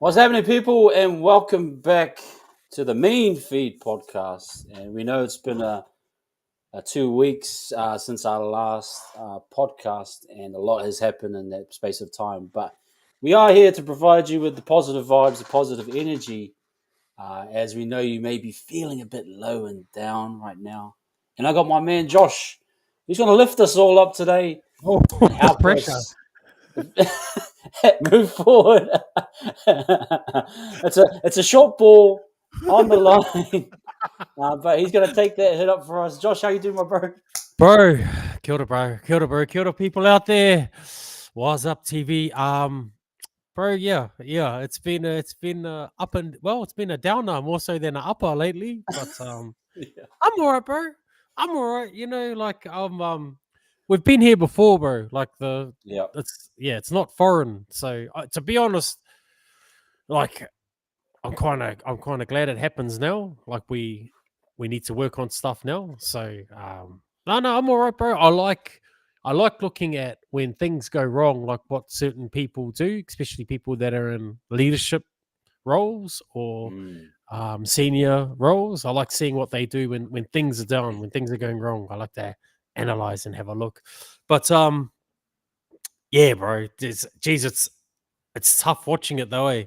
What's happening, people, and welcome back to the Main Feed podcast. And we know it's been a 2 weeks since our last podcast, and a lot has happened in that space of time. But we are here to provide you with the positive vibes, the positive energy, as we know you may be feeling a bit low and down right now. And I got my man Josh, who's going to lift us all up today Oh, and the help pressure. us move forward. it's a short ball on the line, but he's going to take that hit up for us. Josh, how you doing, my bro? Bro, kia ora, bro. Kia ora, bro. Kia ora, people out there. What's up, TV? Bro, yeah. It's been up and it's been a downer more so than an upper lately. But Yeah, I'm alright, bro. I'm alright. We've been here before, bro. yeah, It's not foreign. So to be honest, like I'm kind of glad it happens now. Like we need to work on stuff now. So no, I'm all right, bro. I like looking at when things go wrong, like what certain people do, especially people that are in leadership roles or mm, senior roles. I like seeing what they do when things are down, when things are going wrong. I like to analyze and have a look. But yeah, bro. Geez, it's tough watching it though. Eh?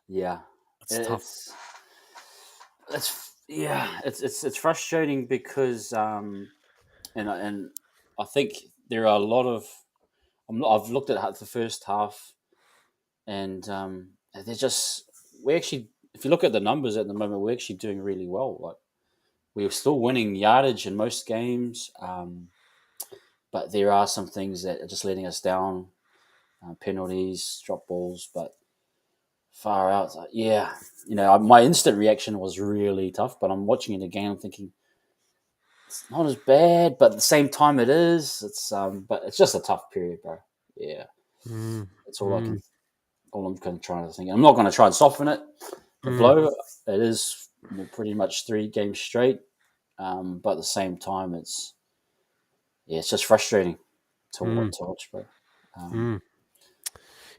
yeah. It's It, tough. it's frustrating because and I think there are a lot of I've looked at the first half, and they're just we actually, if you look at the numbers at the moment, we're actually doing really well. Like, we're still winning yardage in most games, but there are some things that are just letting us down. Penalties, drop balls, but far out. Yeah, my instant reaction was really tough. But I'm watching it again. I'm thinking it's not as bad, but at the same time, it is. But it's just a tough period, bro. Yeah, Mm, it's mm, all I'm kind of trying to think. I'm not going to try and soften it. The mm. blow, it is pretty much 3 games straight. But at the same time, it's just frustrating Mm, to watch, bro. Um, mm.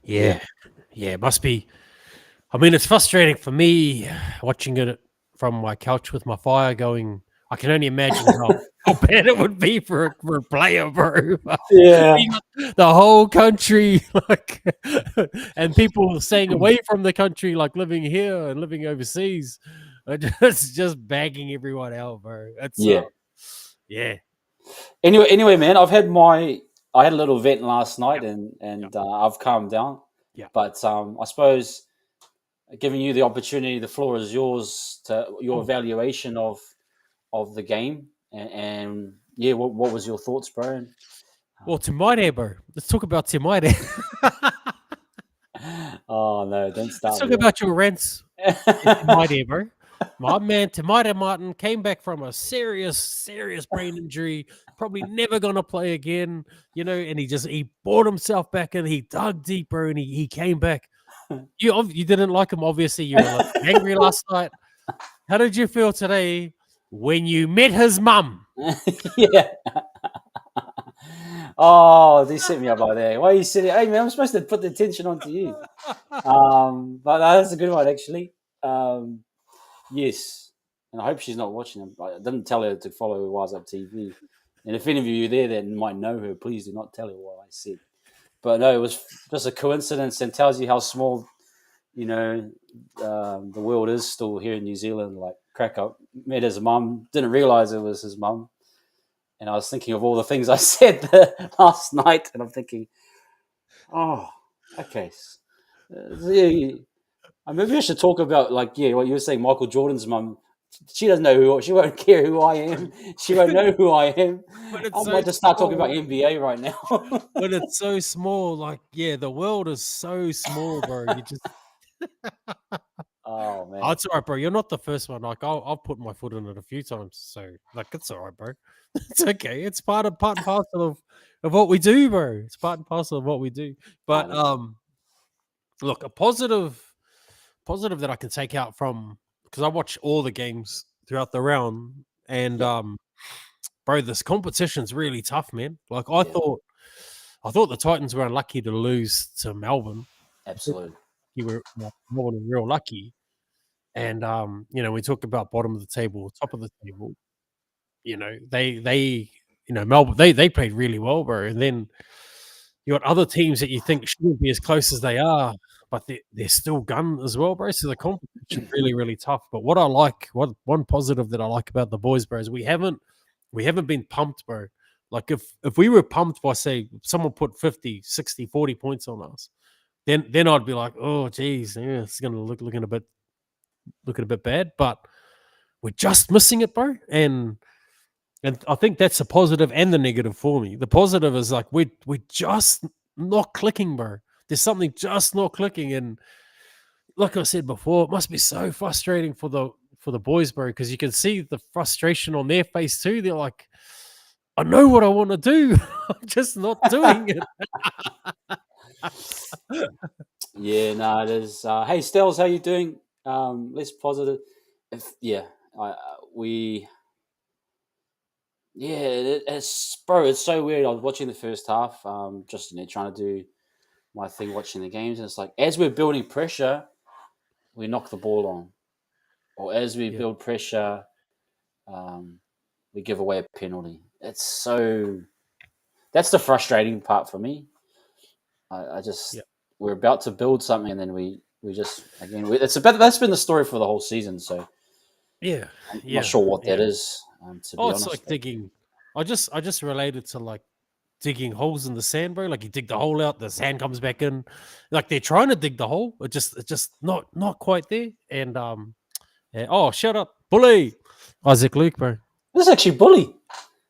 yeah, Yeah, yeah, it must be. I mean, it's frustrating for me watching it from my couch with my fire going. I can only imagine how bad it would be for a player, bro. yeah, You got the whole country, like, and people staying away from the country, like living here and living overseas, are just bagging everyone out, bro. It's yeah. yeah, Anyway, man, I had a little vent last night, yep, and yep, I've calmed down. yep. But I suppose, giving you the opportunity, the floor is yours to your Oh, evaluation of the game, and yeah, what was your thoughts, bro? well, Te Maire, bro. Let's talk about Te Maire. Oh no, don't Let's start talk me about your rents in Te there. Maire, bro. My man Te Maire Martin came back from a serious brain injury. Probably never gonna play again, and he brought himself back and he dug deeper and he came back. You didn't like him, obviously. You were a little angry last night. How did you feel today when you met his mum? Yeah. Oh, they set me up like that. Why are you sitting? Hey, man, I'm supposed to put the attention onto you. But that's a good one, actually. Um, yes, and I hope she's not watching them. I didn't tell her to follow Wise Up TV. And if any of you there that might know her, please do not tell her what I said. But no, it was just a coincidence, and tells you how small, you know, the world is still here in New Zealand. Like, crack up, met his mum, didn't realize it was his mum. And I was thinking of all the things I said last night, and I'm thinking, oh, okay. Yeah, maybe I should talk about, like, yeah, what you were saying. Michael Jordan's mum. She doesn't know who. She won't care who I am. She won't know who I am. But it's I so might just start talking about small. NBA right now. But it's so small. Like, yeah, the world is so small, bro. You just Oh Oh, man. it's all right, bro. You're not the first one. Like, I've put my foot in it a few times, so like, it's all right, bro. It's okay. It's part and parcel of what we do, bro. It's part and parcel of what we do. I But know. look, a positive that I can take out from because I watch all the games throughout the round, and Yeah. bro, this competition's really tough, man. Like, Yeah. I thought the Titans were unlucky to lose to Melbourne. Absolutely. you were Melbourne were real lucky. And we talk about bottom of the table, top of the table. Melbourne they played really well, bro. And then you got other teams that you think shouldn't be as close as they are, but they're still gun as well, bro. So the competition really, really tough. But what one positive that I like about the boys, bro, is we haven't been pumped, bro. Like if we were pumped by, say, someone put 50, 60, 40 points on us, then I'd be like, oh geez, yeah, it's gonna looking a bit bad. But we're just missing it, bro. And I think that's a positive and the negative for me. The positive is like we're just not clicking, bro. There's something just not clicking, and like I said before, it must be so frustrating for the boys, bro, because you can see the frustration on their face too. They're like, I know what I want to do, I'm just not doing it. Yeah, no, it is. Hey, Stelz, how you doing? Less positive. We. Yeah, it's so weird. I was watching the first half, just trying to do my thing, watching the games, and it's like as we're building pressure, we knock the ball on, or as we build pressure, we give away a penalty. That's the frustrating part for me. I just we're about to build something, and then we just again that's been the story for the whole season. So I'm not sure what that is. To be honest, it's like digging. I just related to like digging holes in the sand, bro. Like you dig the hole out, the sand comes back in. Like they're trying to dig the hole, it's just not quite there. And shut up, bully, Isaac Luke, bro. this is actually Bully.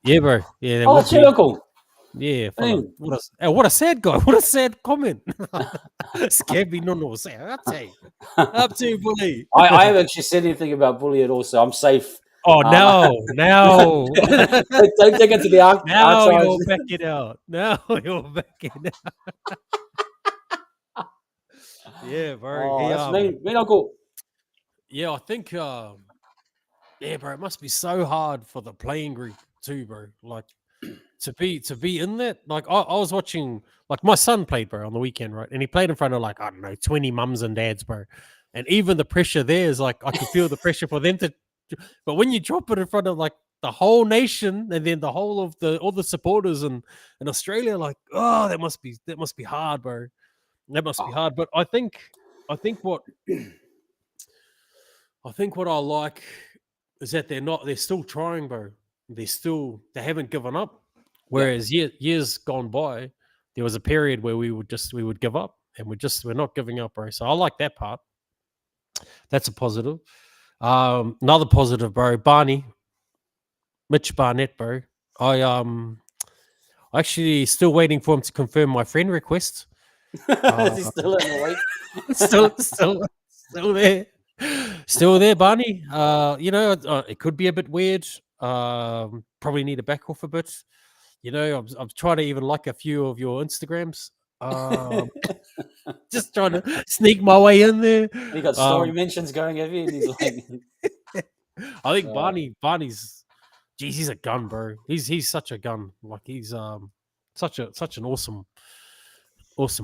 Yeah, bro. Yeah, that Oh, would it's your uncle. Yeah, what a sad guy. What a sad comment. Scared me, no. Say, up to you, bully. I haven't actually said anything about Bully at all, so I'm safe. Oh, now. Don't take it to the archives. Now you're backing out. Yeah, bro. Oh, that's mean, uncle. Yeah, I think, bro, it must be so hard for the playing group too, bro. Like, to be in that, like I was watching, like my son played, bro, on the weekend, right? And he played in front of like, I don't know, 20 mums and dads, bro. And even the pressure there is like, I could feel the pressure for them to, but when you drop it in front of like the whole nation and then the whole of all the supporters in Australia, like, oh, that must be hard, bro. That must be hard. But I think what I like is that they're still trying, bro. They haven't given up. Whereas years gone by, there was a period where we would give up, and we're not giving up, bro. So I like that part. That's a positive. Another positive, bro. Mitch Barnett, bro. I actually still waiting for him to confirm my friend request. Is he still in the week? Still there, Barney. It could be a bit weird. Probably need to back off a bit. I've tried to even like a few of your Instagrams. Just trying to sneak my way in there. You got story mentions going, have you? And he's like, I think Barney's, geez, he's a gun, bro. He's such a gun. Like he's such an awesome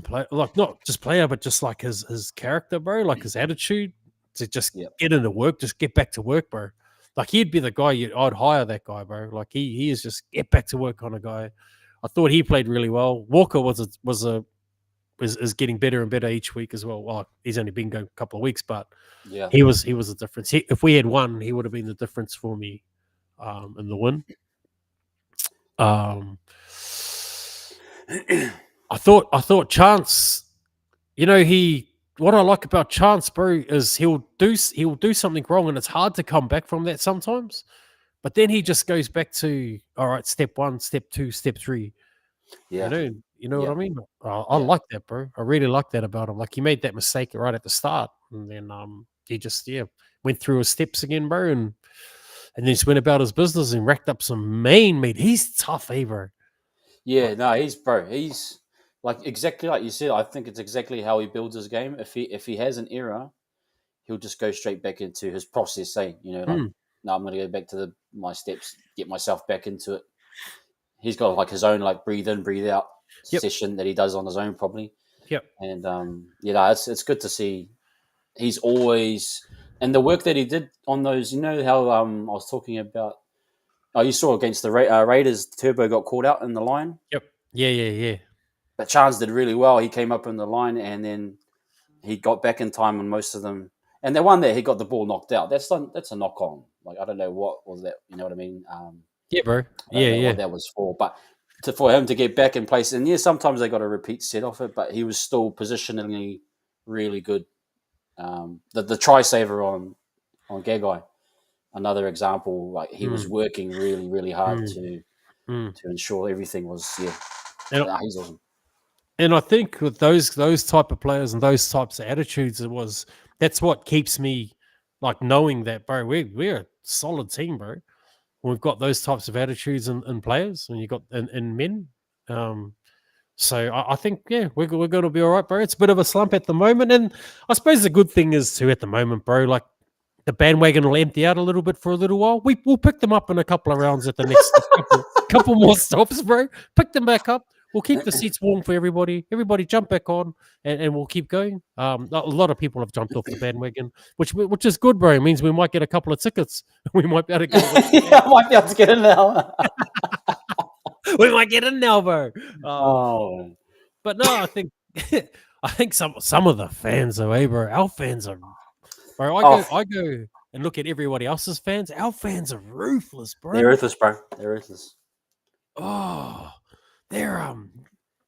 player. Like not just player, but just like his character, bro. Like his attitude to just get into work, just get back to work, bro. Like he'd be the guy I'd hire that guy, bro. Like he is just get back to work kind of guy. I thought he played really well. Walker is getting better and better each week as well. Well, he's only been going a couple of weeks, but he was the difference. If we had won, he would have been the difference for me in the win. I thought Chance, what I like about Chance, bro, is he'll do something wrong, and it's hard to come back from that sometimes. But then he just goes back to, all right, step 1, step 2, step 3. Yeah. You know what I mean? I like that, bro. I really like that about him. Like he made that mistake right at the start, and then he just went through his steps again, bro, and then just went about his business and racked up some mate. He's tough, bro. Yeah, no, he's like exactly like you said. I think it's exactly how he builds his game. If he has an error, he'll just go straight back into his process. No, I'm going to go back to my steps, get myself back into it. He's got like his own like breathe in, breathe out session that he does on his own probably. Yep. And it's good to see. He's always, and the work that he did on those. You know how I was talking about. Oh, you saw against the Raiders, Turbo got caught out in the line, Yep. Yeah. but Chance did really well. He came up in the line, and then he got back in time on most of them. And the one there, he got the ball knocked out. That's a knock on. Like, I don't know what was that. You know what I mean? Yeah, bro. I don't know Yeah. what that was for, but for him to get back in place, and sometimes they got a repeat set off it, but he was still positionally really good. The try saver on Gagai, another example. Like, he was Mm, working really really hard mm, mm. to ensure everything was And he's awesome. and I think with those type of players and those types of attitudes, that's what keeps me like knowing that, bro. We're a solid team, bro. We've got those types of attitudes in players, and you got in men. Um, so I think we're going to be all right, bro. It's a bit of a slump at the moment, and I suppose the good thing is too at the moment, bro. Like the bandwagon will empty out a little bit for a little while. We'll pick them up in a couple of rounds at the next couple more stops, bro. Pick them back up. We'll keep the seats warm for everybody. Everybody jump back on, and we'll keep going. A lot of people have jumped off the bandwagon, which is good, bro. It means we might get a couple of tickets. We might be able to go watch the game. I might be able to get in now. We might get in now, bro. Oh, But no, I think I think some of the fans, though, bro. Our fans are, bro. I go and look at everybody else's fans. Our fans are ruthless, they're bro. ruthless, bro. They're ruthless. Oh, they're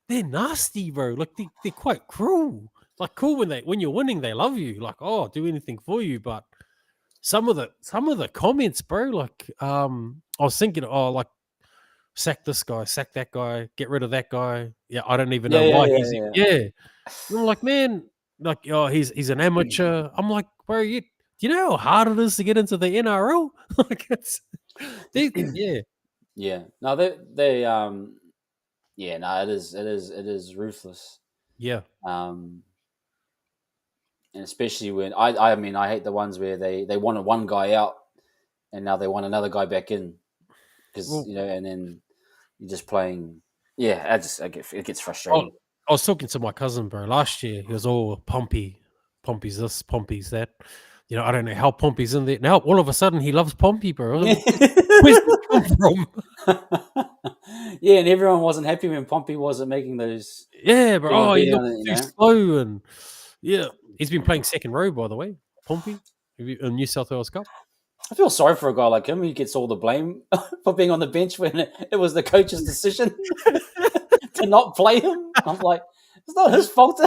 they're nasty, bro. Like they're quite cruel. Like cool when you're winning, they love you. Like, oh, do anything for you. But some of the comments, bro. Like I was thinking, oh, like sack this guy, sack that guy, get rid of that guy. Yeah, I don't even Yeah, know yeah, why yeah, he's yeah. yeah. And I'm like, man, like, oh, he's an amateur. I'm like, bro, do you know how hard it is to get into the NRL? Like, yeah, Yeah. No, they yeah, no, it is ruthless. yeah. Um, and especially when I mean, I hate the ones where they wanted one guy out and now they want another guy back in because Well, and then you're just playing. Yeah, it gets I, frustrating. I was talking to my cousin, bro, last year. He was all Pompey's this, Pompey's that. I don't know how Pompey's in there now. All of a sudden, he loves Pompey, bro. Where's this come from? Yeah, and everyone wasn't happy when Pompey wasn't making those Yeah, bro. Oh, he getting looked on it. too slow, and yeah, he's been playing second row, by the way. Pompey in New South Wales Cup. I feel sorry for a guy like him. He gets all the blame for being on the bench when it was the coach's decision to not play him. I'm like, it's not his fault.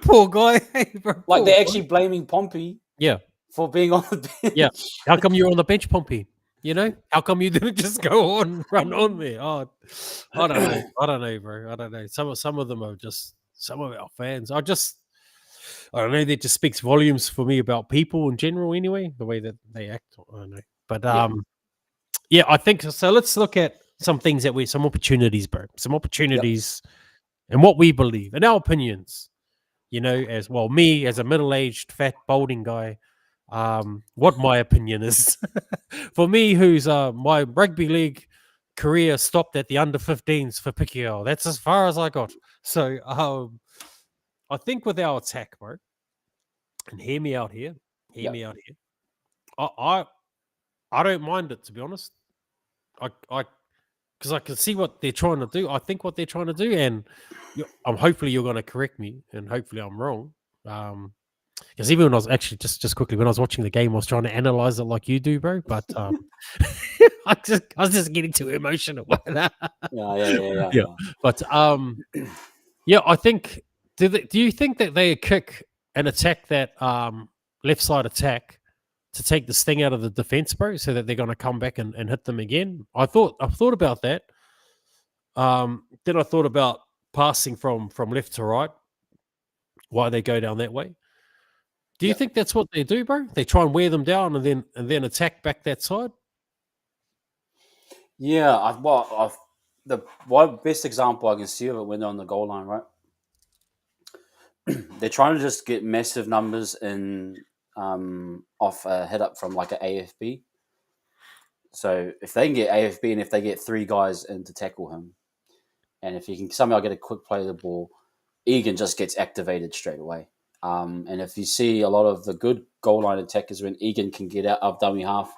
Poor guy, hey, bro. Like, Poor they're guy. actually blaming Pompey Yeah, for being on the yeah. bench. How come you're on the bench, Pompey? How come you didn't just go on, run on there? Oh, I don't know. I don't know, bro. I don't know. Some of them are just some of our fans. I don't know. That just speaks volumes for me about people in general. Anyway, the way that they act. I don't know. But Yeah, yeah, I think so. Let's look at some things some opportunities, bro. Some yep, opportunities and what we believe and our opinions. As well, me as a middle-aged, fat, balding guy, what my opinion is. For me, who's my rugby league career stopped at the under-15s for Picquiao. That's as far as I got. So I think with our attack, bro, and hear me out here. Hear yep, me out here. I I don't mind it, to be honest. I because I can see what they're trying to do. I think what they're trying to do, and hopefully you're going to correct me, and hopefully I'm wrong. Because even when I was actually just quickly when I was watching the game, I was trying to analyze it like you do, bro. But I was just getting too emotional. yeah, yeah, yeah, yeah, Yeah, but yeah, I think. Do you think that they kick and attack that left side attack to take the sting out of the defense, bro, so that they're going to come back and hit them again? I've thought about that. Then I thought about passing from left to right. Why they go down that way? Do you yeah. think that's what they do, bro? They try and wear them down and then attack back that side. Yeah, the one best example I can see of it when they're on the goal line, right? They're trying to just get massive numbers in off a hit up from like an AFB. So if they can get AFB and if they get three guys in to tackle him, and if you can somehow get a quick play of the ball, Egan just gets activated straight away. And if you see a lot of the good goal line attackers, when Egan can get out of dummy half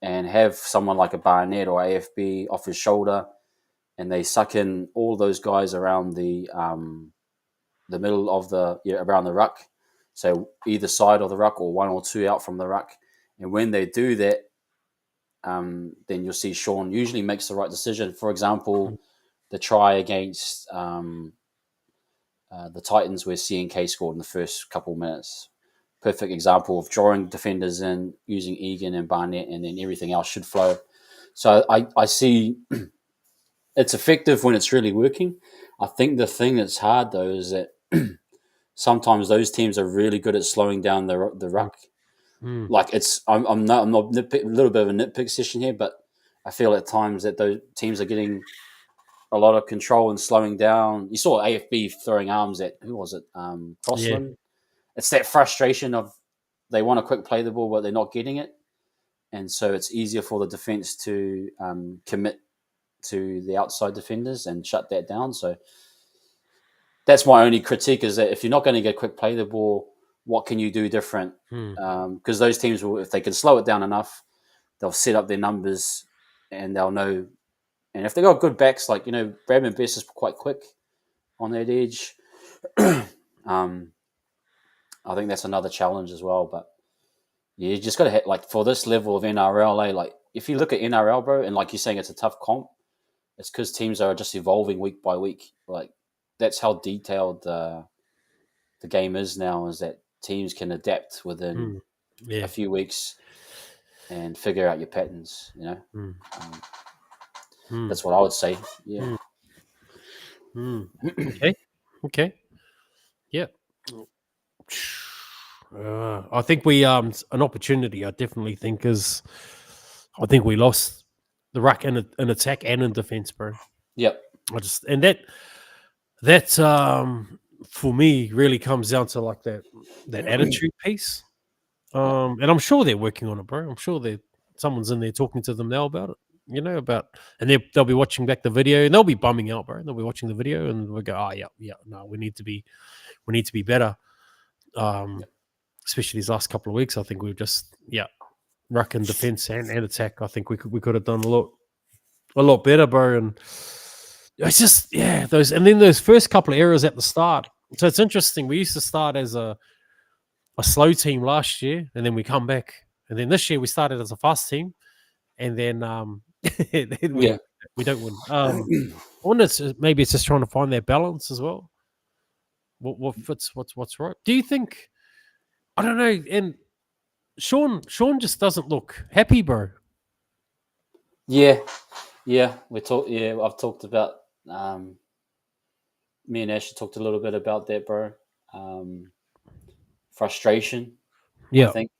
and have someone like a Barnett or AFB off his shoulder, and they suck in all those guys around the middle of around the ruck, so either side of the ruck or one or two out from the ruck. And when they do that, then you'll see Sean usually makes the right decision. For example, the try against the Titans where CNK scored in the first couple minutes. Perfect example of drawing defenders in, using Egan and Barnett, and then everything else should flow. So I see it's effective when it's really working. I think the thing that's hard though is that sometimes those teams are really good at slowing down the ruck. Like I'm not a little bit of a nitpick session here, but I feel at times that those teams are getting a lot of control and slowing down. You saw AFB throwing arms at who was it? Crossland. It's that frustration of they want to quick play the ball, but they're not getting it, and so it's easier for the defense to commit to the outside defenders and shut that down. So that's my only critique, is that if you're not going to get quick play the ball, what can you do different? Because those teams will, if they can slow it down enough, they'll set up their numbers and they'll know. And if they got good backs, like Bradman Best is quite quick on that edge. I think that's another challenge as well. But yeah, you just got to hit, like, for this level of NRL, like if you look at NRL, bro, and like you're saying, it's a tough comp. It's because teams are just evolving week by week. Like that's how detailed the game is now. Is that teams can adapt within a few weeks and figure out your patterns. That's what I would say. Yeah. Okay. Yeah. I think we an opportunity. I definitely think is. I think we lost the ruck in attack and in defense, bro. Yep. That for me really comes down to like that attitude piece. And I'm sure they're working on it, bro. I'm sure someone's in there talking to them now about it. And they'll be watching back the video and they'll be bumming out, bro. They'll be watching the video and we'll go, oh yeah, no, we need to be better. Especially these last couple of weeks, I think we've just ruck and defense and attack. I think we could have done a lot better, bro. And it's just those first couple of errors at the start. So it's interesting. We used to start as a slow team last year, and then we come back, and then this year we started as a fast team, and then we don't win. I wonder, maybe it's just trying to find their balance as well. What fits? What's right? Do you think? I don't know. And Sean just doesn't look happy, bro. Yeah. I've talked about. Me and Ash talked a little bit about that, bro. Frustration. I think.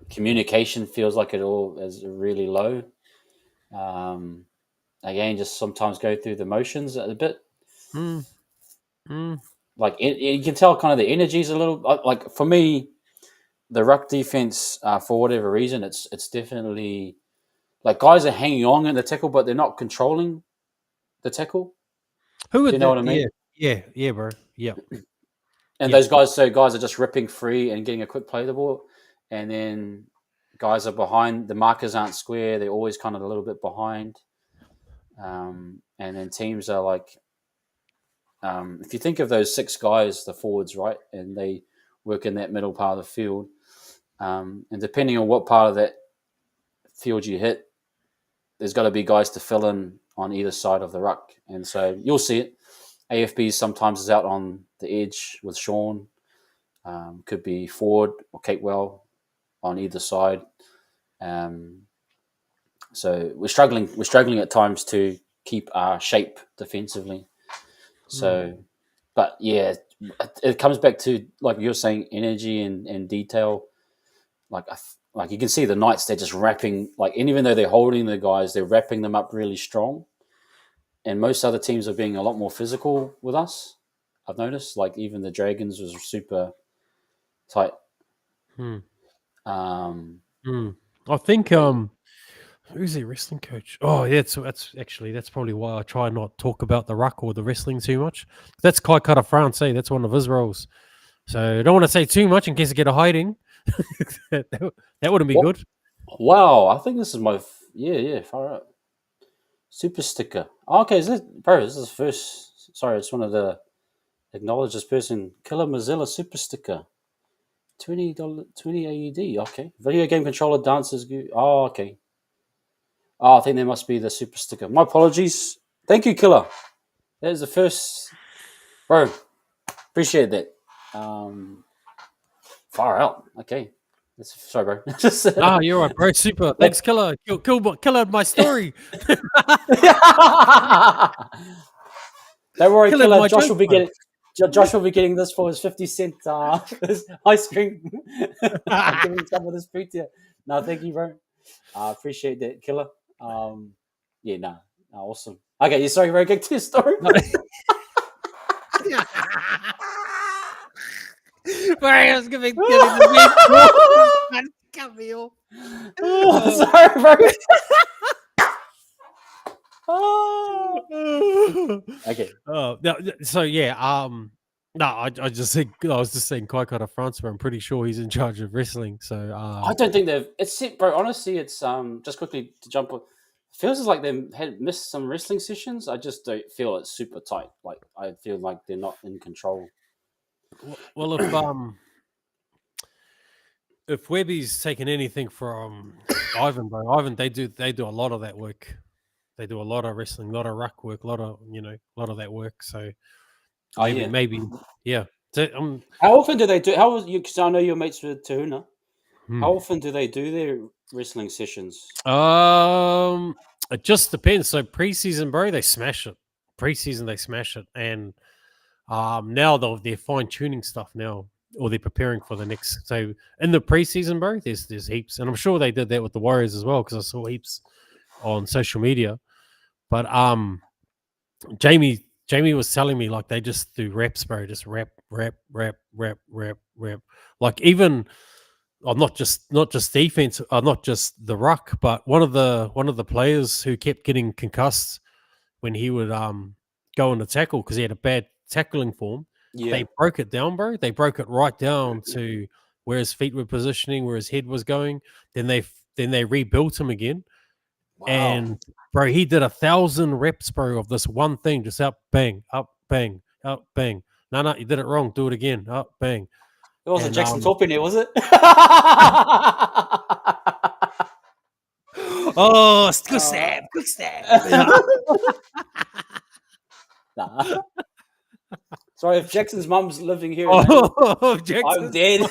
Communication feels like it all is really low. Again, just sometimes go through the motions a bit. Like you can tell, kind of the energy's a little like for me. The ruck defense, for whatever reason, it's definitely like guys are hanging on in the tackle, but they're not controlling the tackle. Who would Do you know what I mean? Yeah, bro. Yeah. And those guys are just ripping free and getting a quick play of the ball, and then guys are behind. The markers aren't square; they're always kind of a little bit behind. And then teams are like, if you think of those six guys, the forwards, right, and they work in that middle part of the field, and depending on what part of that field you hit, there's got to be guys to fill in on either side of the ruck, and so you'll see it. AFB sometimes is out on the edge with Sean. Could be Ford or Capewell on either side. So we're struggling at times to keep our shape defensively. So, but yeah, it comes back to, like you're saying, energy and detail. Like you can see the Knights, they're just wrapping, like, and even though they're holding the guys, they're wrapping them up really strong. And most other teams are being a lot more physical with us. I've noticed, like even the Dragons was super tight. I think Who's their wrestling coach? Oh, yeah, that's probably why I try not talk about the ruck or the wrestling too much. That's Kai Kara France, eh? That's one of his roles. So I don't want to say too much in case I get a hiding. that wouldn't be What? good. Wow, I think this is my yeah, far out. Super sticker. Oh, okay, is this bro? This is first. Sorry, it's one of the acknowledge this person. Killer Mozilla super sticker. $20, 20 AUD. Okay, video game controller dancers. Oh, okay. Oh, I think there must be the super sticker. My apologies. Thank you, Killer. That is the first, bro. Appreciate that. Far out. Okay. Sorry, bro. Just Ah, you're right, bro. Super. Thanks, Killer. Killer, my story. Don't worry, Killer, Killer. my Josh joke, will be bro. getting. Josh will be getting this for his 50 cent his ice cream. I'm giving some of this food to you. No, thank you, bro. I appreciate that, Killer. Yeah, no, awesome. Okay, you sorry, bro. Get to your story. Bro, I was getting the best. Cut me off. Sorry, bro. Oh. Okay. No, so yeah, no, I just think I was just saying Kai Kara France, but I'm pretty sure he's in charge of wrestling. So I don't think they've. It's it, bro. Honestly, it's just quickly to jump on. Feels like they had missed some wrestling sessions. I just don't feel it's super tight. Like I feel like they're not in control. well, if Webby's taken anything from Ivan, bro, Ivan, they do a lot of that work. They do a lot of wrestling, a lot of ruck work, a lot of a lot of that work. So Oh yeah. maybe, yeah. So, How often do they do? How was you? Because I know you're mates with Tahuna. hmm. How often do they do their wrestling sessions? It just depends. So preseason, bro, they smash it. Preseason, they smash it, and now they're fine tuning stuff now, or they're preparing for the next. So in the preseason, bro, there's heaps, and I'm sure they did that with the Warriors as well because I saw heaps on social media. But Jamie was telling me like they just do reps, bro, just rep, rep, rep, rep, rep, rep. Like even not just defense, not just the ruck, but one of the players who kept getting concussed when he would go on the tackle because he had a bad tackling form. Yeah. They broke it down, bro. They broke it right down to where his feet were positioning, where his head was going. Then they rebuilt him again. Wow. And bro, he did 1,000 reps, bro, of this one thing, just up, bang, up, bang, up, bang. No, you did it wrong. Do it again. Up, bang. It wasn't And Jackson Toppin there, was it? oh, quick stab. Yeah. Nah. Sorry, if Jackson's mum's living here, Oh, I'm Jackson. dead.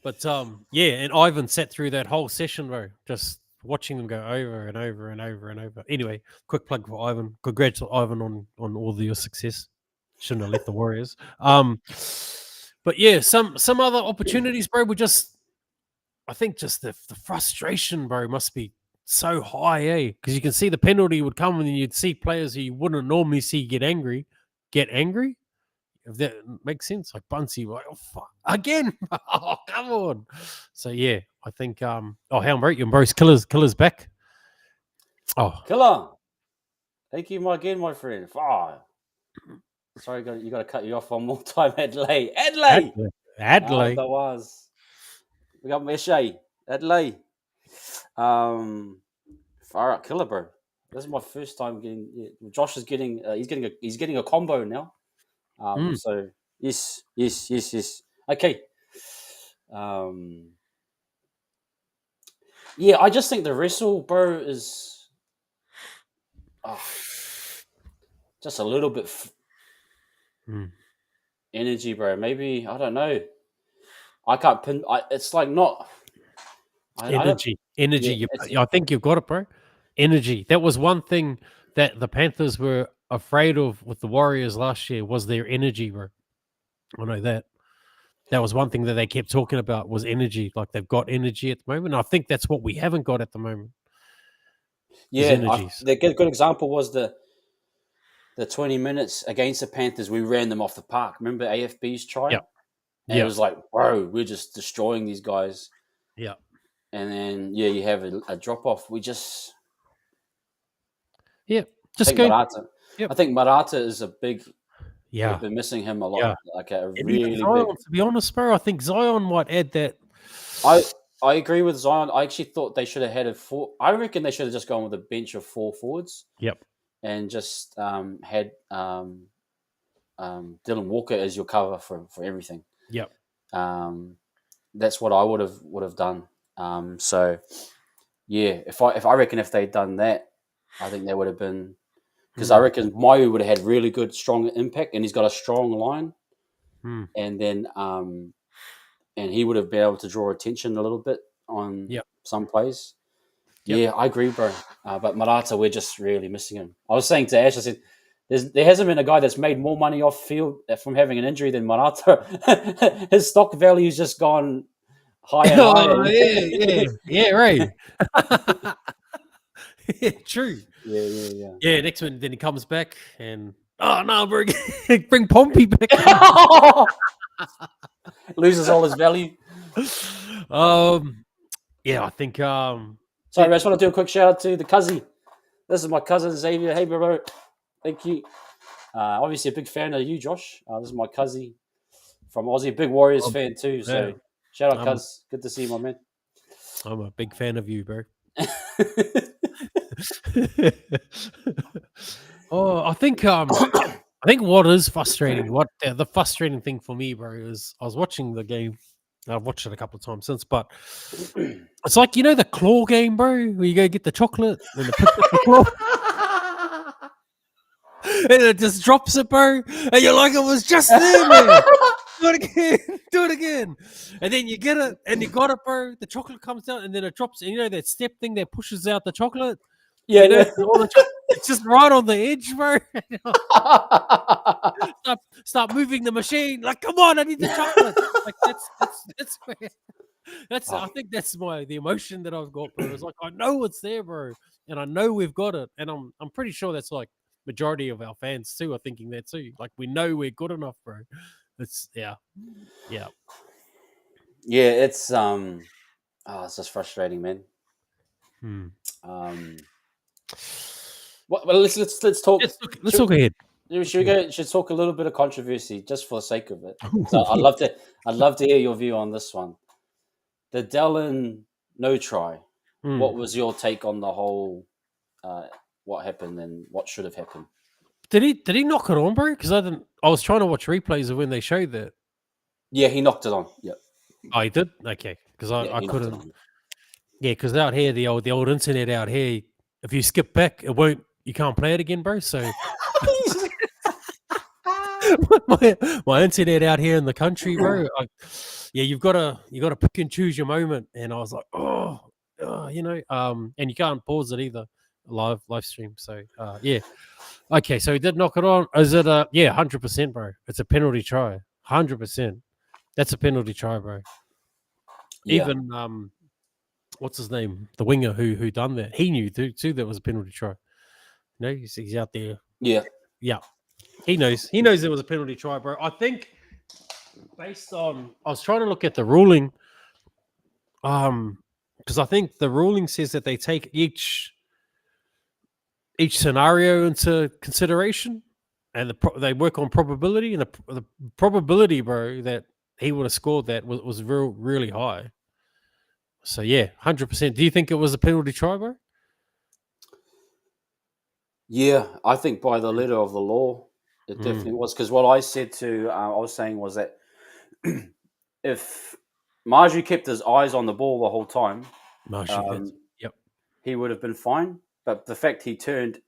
But yeah, and Ivan sat through that whole session, bro, just watching them go over and over and over and over. Anyway, quick plug for Ivan. Congrats, Ivan, on all of your success. Shouldn't have left the Warriors. But yeah, some other opportunities, bro. I think just the frustration, bro, must be so high, eh? Because you can see the penalty would come, and you'd see players who you wouldn't normally see get angry. If that makes sense, like Bunsey, like, oh fuck again, oh come on. So yeah, I think oh how about you, Bruce? Killer's back. Oh, Killer. Thank you again, my friend. Sorry, you got to cut you off one more time, Adley. Adley. Adley. That was. We got Meshay. Adley. Far out, Killer, bro. This is my first time getting. Yeah, Josh is getting. He's getting a combo now. So yes. Okay. Yeah, I just think the wrestle, bro, is just a little bit energy, bro. Maybe I don't know. I can't pin. It's like not Energy. Yeah, I think you've got it, bro. Energy. That was one thing that the Panthers were afraid of with the Warriors last year was their energy, bro. I know that. That was one thing that they kept talking about was energy. Like they've got energy at the moment. I think that's what we haven't got at the moment. Is energies. The good example was the 20 minutes against the Panthers. We ran them off the park. Remember AFB's try? Yep. And it was like, bro, we're just destroying these guys. Yeah. And then, you have a drop off. We just. Yeah. I Just think go. Marata. Yep. I think Marata is a big. Yeah. We've been missing him a lot. Yeah. Like a And even really Zion, big. to be honest, bro, I think Zion might add that. I agree with Zion. I actually thought they should have had I reckon they should have just gone with a bench of 4 forwards. Yep. And just had Dylan Walker as your cover for everything. Yep. That's what I would have done. So yeah, if I reckon if they'd done that, I think they would have been, because I reckon Mayu would have had really good, strong impact, and he's got a strong line, and then and he would have been able to draw attention a little bit on some plays. Yep. Yeah, I agree, bro. But Marata, we're just really missing him. I was saying to Ash, I said, there hasn't been a guy that's made more money off field from having an injury than Marata. His stock value's just gone higher and higher. Yeah, right. Yeah, true. Yeah. Next one, then he comes back and no, bring Pompey back. Loses all his value. Yeah, I think. Sorry, I just want to do a quick shout out to the cousin. This is my cousin Xavier. Hey, bro. Thank you. Obviously, a big fan of you, Josh. This is my cousin from Aussie, big Warriors fan too. So shout out, cuz. Good to see you, my man. I'm a big fan of you, bro. I think what is frustrating, the frustrating thing for me, bro, is I was watching the game. I've watched it a couple of times since, but it's like, the claw game, bro, where you go get the chocolate and the claw. And it just drops it, bro. And you're like, it was just there, man. Do it again. And then you get it, and you got it, bro. The chocolate comes out, and then it drops. And that step thing that pushes out the chocolate? Yeah, it's just right on the edge, bro. Start moving the machine. Like, come on, I need the chocolate. Like, that's where. I think that's the emotion that I've got, bro. It's like, I know it's there, bro, and I know we've got it, and I'm pretty sure that's like majority of our fans too are thinking that too. Like, we know we're good enough, bro. It's it's it's just frustrating, man. Well, let's talk. Let's talk ahead. Should talk a little bit of controversy just for the sake of it. So I'd love to hear your view on this one. The Dallin no try. What was your take on the whole? What happened and what should have happened? Did he knock it on, bro? Because I was trying to watch replays of when they showed that. Yeah, he knocked it on. Yeah. Oh, he did? Okay, because I couldn't. Yeah, because out here, the old internet out here, if you skip back, you can't play it again, bro. So my internet out here in the country, bro. You've got to pick and choose your moment. And I was like, and you can't pause it either, live stream. So yeah. Okay, so he did knock it on. Is it 100%, bro? It's a penalty try. 100%. That's a penalty try, bro. Yeah. Even what's his name? The winger who done that. He knew too that was a penalty try. He's out there. Yeah. Yeah. He knows it was a penalty try, bro. I think based on I was trying to look at the ruling. Because I think the ruling says that they take each scenario into consideration, and they work on probability, and the probability, bro, that he would have scored that was really high. So yeah, 100%. Do you think it was a penalty try, bro? Yeah, I think by the letter of the law, it definitely was. Because what I said I was saying was that if Marjorie kept his eyes on the ball the whole time, he would have been fine. But the fact he turned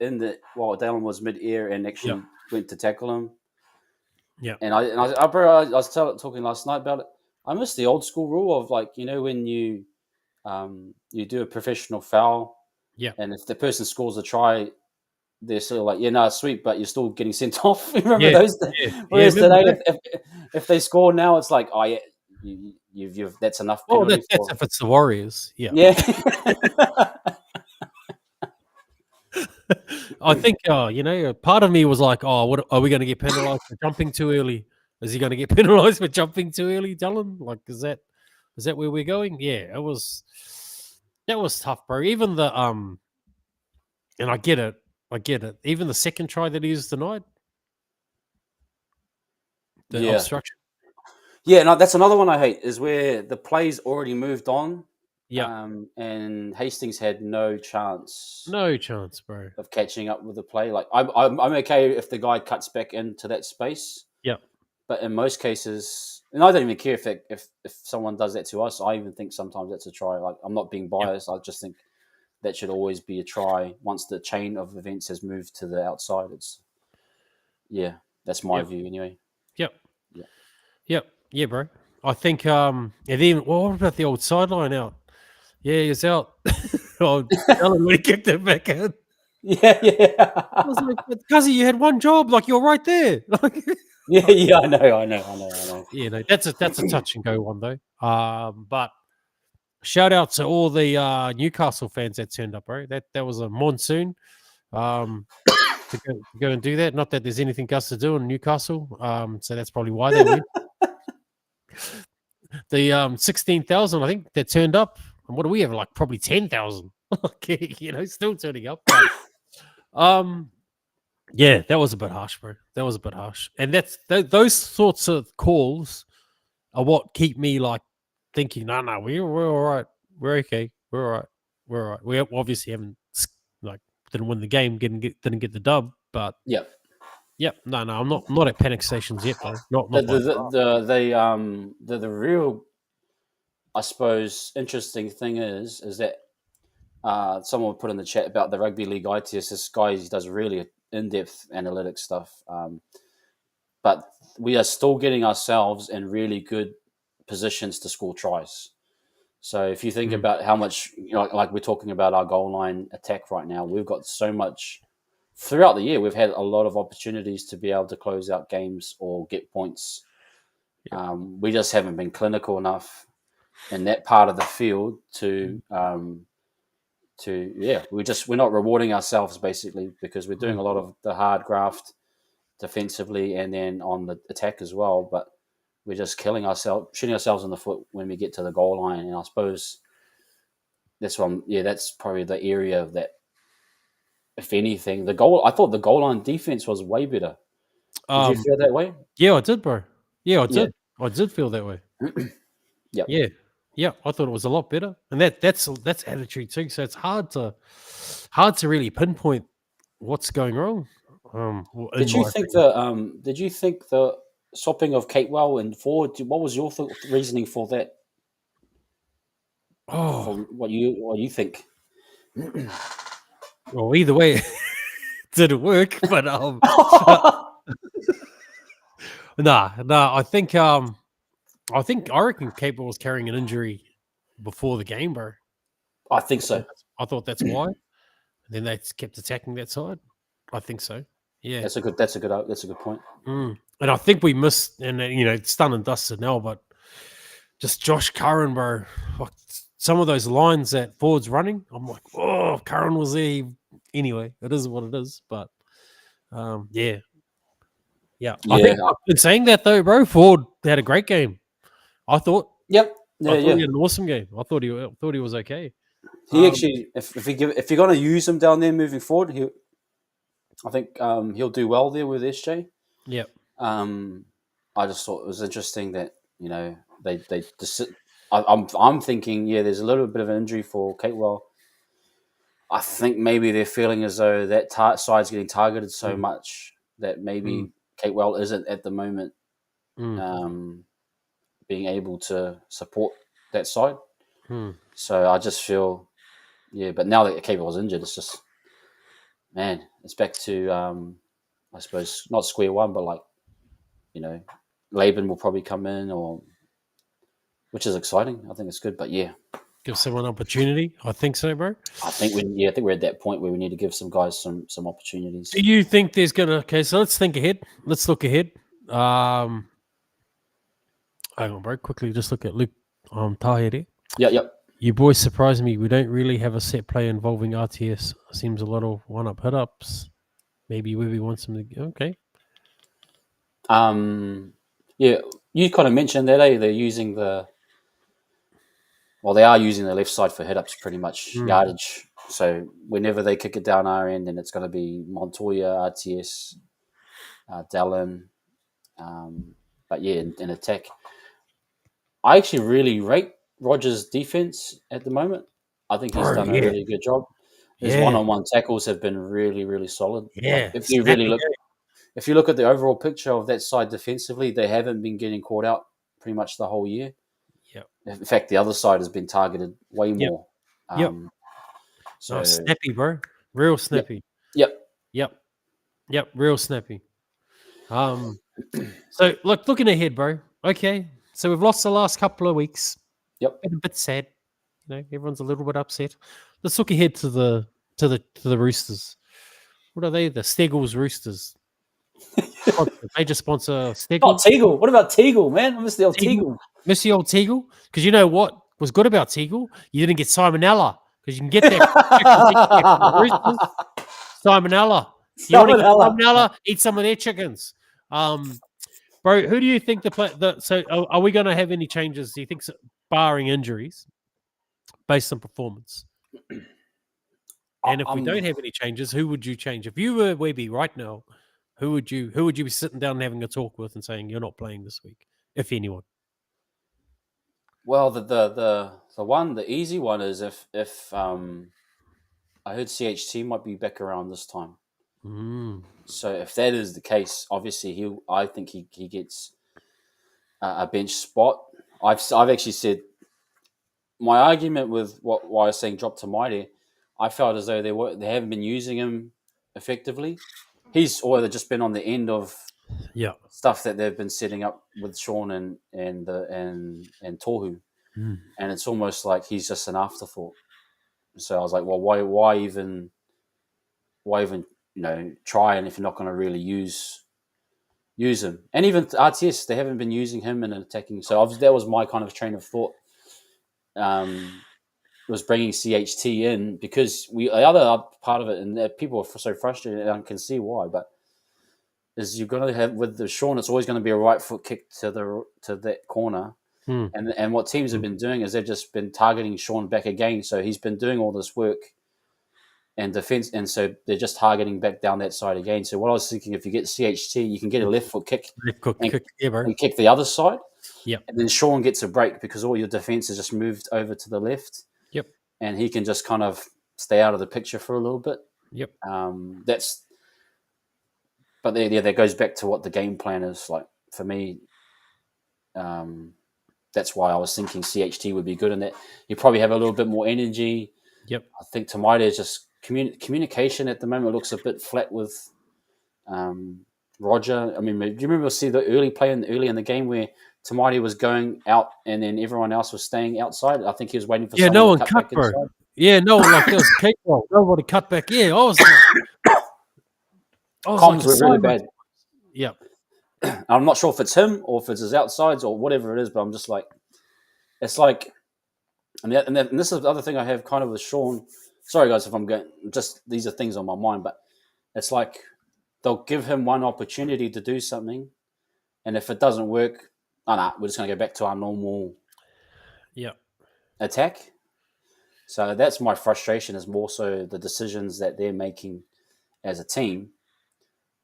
while Dallin was mid-air and actually went to tackle him. Yeah. And I was talking last night about it. I miss the old school rule of, like, when you do a professional foul. Yeah. And if the person scores a try, they're sort of like, sweet, but you're still getting sent off. Remember those days? Yeah. Whereas today, if they score now, it's like, oh yeah, you've that's enough penalty. Oh, that's if it's the Warriors. Yeah. Yeah. I think, part of me was like, what are we going to get penalised for jumping too early? Is he going to get penalised for jumping too early, Dylan? Like, is that where we're going? Yeah, that was tough, bro. Even the and I get it. Even the second try that he was denied, the Yeah. obstruction. Yeah, no, that's another one I hate is where the play's already moved on. Yeah, And Hastings had no chance no chance, bro. of catching up with the play. Like I'm okay if the guy cuts back into that space, Yeah, but in most cases, and I don't even care if someone does that to us. I even think sometimes that's a try. Like I'm not being yeah, biased. I just think that should always be a try once the chain of events has moved to the outside. That's my yeah, view anyway. yeah, Yeah. yeah, bro. I think and then what about the old sideline out? Yeah, he's out. Oh, Dylan, we kicked it back in. Yeah, yeah. I was like, Cuzzy, you had one job. Like, you're right there. Like, Yeah, I know. yeah, no, that's a touch and go one though. But shout out to all the Newcastle fans that turned up, bro. That was a monsoon. To go and do that. Not that there's anything else to do in Newcastle. So that's probably why they went. The 16,000, I think, that turned up. And what do we have? Like probably 10,000. Okay, still turning up. But, yeah, that was a bit harsh, bro. That was a bit harsh. And those sorts of calls are what keep me like thinking, no, we're all right. We're okay. We're all right. We're all right. We obviously haven't didn't win the game, didn't get the dub, but Yeah. yep, no, I'm not at panic stations yet though. Not The by the the real, I suppose, interesting thing is that someone put in the chat about the rugby league ITS. This guy does really in-depth analytics stuff, but we are still getting ourselves in really good positions to score tries. So if you think about how much, like we're talking about our goal line attack right now, we've got so much throughout the year. We've had a lot of opportunities to be able to close out games or get points. We just haven't been clinical enough in that part of the field to we're not rewarding ourselves basically because we're doing a lot of the hard graft defensively and then on the attack as well, but we're just shooting ourselves in the foot when we get to the goal line. And I suppose that's that's probably the area of that. If anything, I thought the goal line defense was way better. Did you feel that way? Yeah, I did, bro. Yeah, I Yeah. did. I did feel that way. Yep. Yeah, I thought it was a lot better, and that's attitude too. So it's hard to really pinpoint what's going wrong. Did you think the swapping of Catewell and forward? What was your reasoning for that? Oh, For what you think? well, either way, it didn't work. But nah. I reckon Capewell was carrying an injury before the game, bro. I think so. I thought that's why. And then they kept attacking that side. I think so. Yeah, That's a good point. And I think we missed, and it's done and dusted now. But just Josh Curran, bro. Like, some of those lines that Ford's running, I'm like, oh, Curran was there. Anyway, it is what it is. But yeah. I think I've been saying that though, bro. Ford had a great game. I thought. Yep. I thought he had an awesome game. I thought he was okay. He actually, if you're going to use him down there moving forward, I think he'll do well there with SJ. Yeah. I just thought it was interesting that they just. I'm thinking, there's a little bit of an injury for Catewell. I think maybe they're feeling as though that side's getting targeted so much that maybe Catewell isn't at the moment being able to support that side. So I just feel, but now that Catewell's injured, it's just, man, it's back to, I suppose, not square one, but like, Laban will probably come in, which is exciting. I think it's good, but give someone opportunity. I think so, bro. I think we're at that point where we need to give some guys some opportunities. Do you think there's gonna? Okay, so let's think ahead. Let's look ahead. Hang on, bro. Quickly, just look at Luke Tahiri. Yep. You boys surprised me. We don't really have a set play involving RTS. Seems a lot of one-up hit-ups. Maybe Webby wants them to. Okay. Yeah, you kind of mentioned that, eh? They're using they are using the left side for hit ups pretty much Mm. yardage. So whenever they kick it down our end, then it's going to be Montoya, RTS, Dallin. But yeah, in attack, I actually really rate Rogers' defense at the moment. I think he's Bro, done a yeah, really good job. His yeah, one-on-one tackles have been really, really solid. Like yeah. Snappy. if you look at the overall picture of that side defensively, they haven't been getting caught out pretty much the whole year. Yep, In fact, the other side has been targeted way yep, more. yep. Um, Oh, so, snappy, bro. Real yep, snappy. yep, Yep, yep. Real snappy. So look, looking ahead, bro. Okay, so we've lost the last couple of weeks. yep. Been a bit sad. You know, everyone's a little bit upset. Let's look ahead to the Roosters. What are they? The Steggles Roosters. Major sponsor Oh, Steggles. Teagle. What about Teagle, man? I miss the old Teagle. Teagle. Miss the old Teagle. Because you know what was good about Teagle? You didn't get Simonella. Because you can get that chicken paycheck from the Roosters. Simonella. You want to get Salmonella. Simonella? Eat some of their chickens. Bro, who do you think so are we going to have any changes? Do you think, barring injuries, based on performance? And if we don't have any changes, who would you change? If you were Webby right now, who would you be sitting down and having a talk with and saying you're not playing this week, if anyone? Well, the easy one is if I heard CHT might be back around this time. Mm. So if that is the case, obviously I think he gets a bench spot. I've actually said my argument with why I was saying drop to Mighty. I felt as though they haven't been using him effectively. He's either just been on the end of Yeah. stuff that they've been setting up with Sean and Tohu, Mm. and it's almost like he's just an afterthought. So I was like, well, why even try, and if you're not going to really use him, and even RTS, they haven't been using him in an attacking. So that was my kind of train of thought. Was bringing CHT in because the other part of it, and people are so frustrated, and I can see why, but is you're going to have with the Sean, it's always going to be a right foot kick to that corner. Mm. And what teams have been doing is they've just been targeting Sean back again. So he's been doing all this work and defense, and so they're just targeting back down that side again. So what I was thinking, if you get CHT, you can get a left foot kick and kick the other side. Yep. And then Sean gets a break because all your defense has just moved over to the left. Yep. And he can just kind of stay out of the picture for a little bit. Yep. But that goes back to what the game plan is. Like for me, that's why I was thinking CHT would be good in that. You probably have a little bit more energy. Yep. I think Tamaida is just communication at the moment looks a bit flat with Roger. I mean, do you remember see the early in the game where Tamaida was going out and then everyone else was staying outside? I think he was waiting for someone no one to cut cut, back bro. inside. Yeah, no one, like there was cake roll. Nobody cut back. Yeah, I was Comms were really bad. Yep. I'm not sure if it's him or if it's his outsides or whatever it is, but I'm just like, it's like, and this is the other thing I have kind of with Sean. Sorry, guys, if I'm going, just these are things on my mind, but it's like they'll give him one opportunity to do something, and if it doesn't work, we're just going to go back to our normal attack. So that's my frustration, is more so the decisions that they're making as a team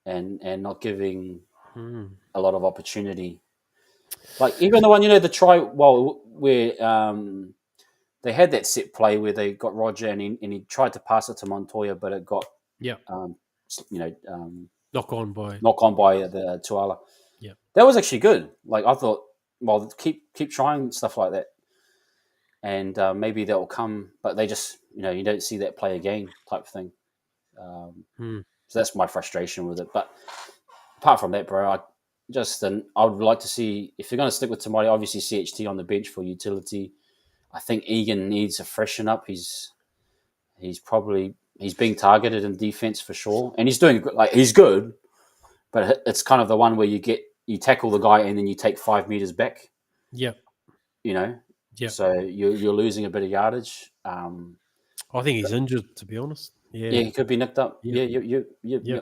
and not giving a lot of opportunity. Like even the one, the try, where they had that set play where they got Roger and he tried to pass it to Montoya, but it got knock on by the Tuala. Yeah, that was actually good. Like I thought, well, keep trying stuff like that, and maybe that will come. But they just, you don't see that play again, type thing. So that's my frustration with it. But apart from that, bro, I would like to see, if you're going to stick with Tamati, obviously CHT on the bench for utility. I think Egan needs to freshen up. He's being targeted in defense for sure, and he's doing he's good, but it's kind of the one where you tackle the guy and then you take 5 meters back. Yeah, So you're losing a bit of yardage. I think he's injured, to be honest. Yeah, he could be nicked up. Yep. Yeah.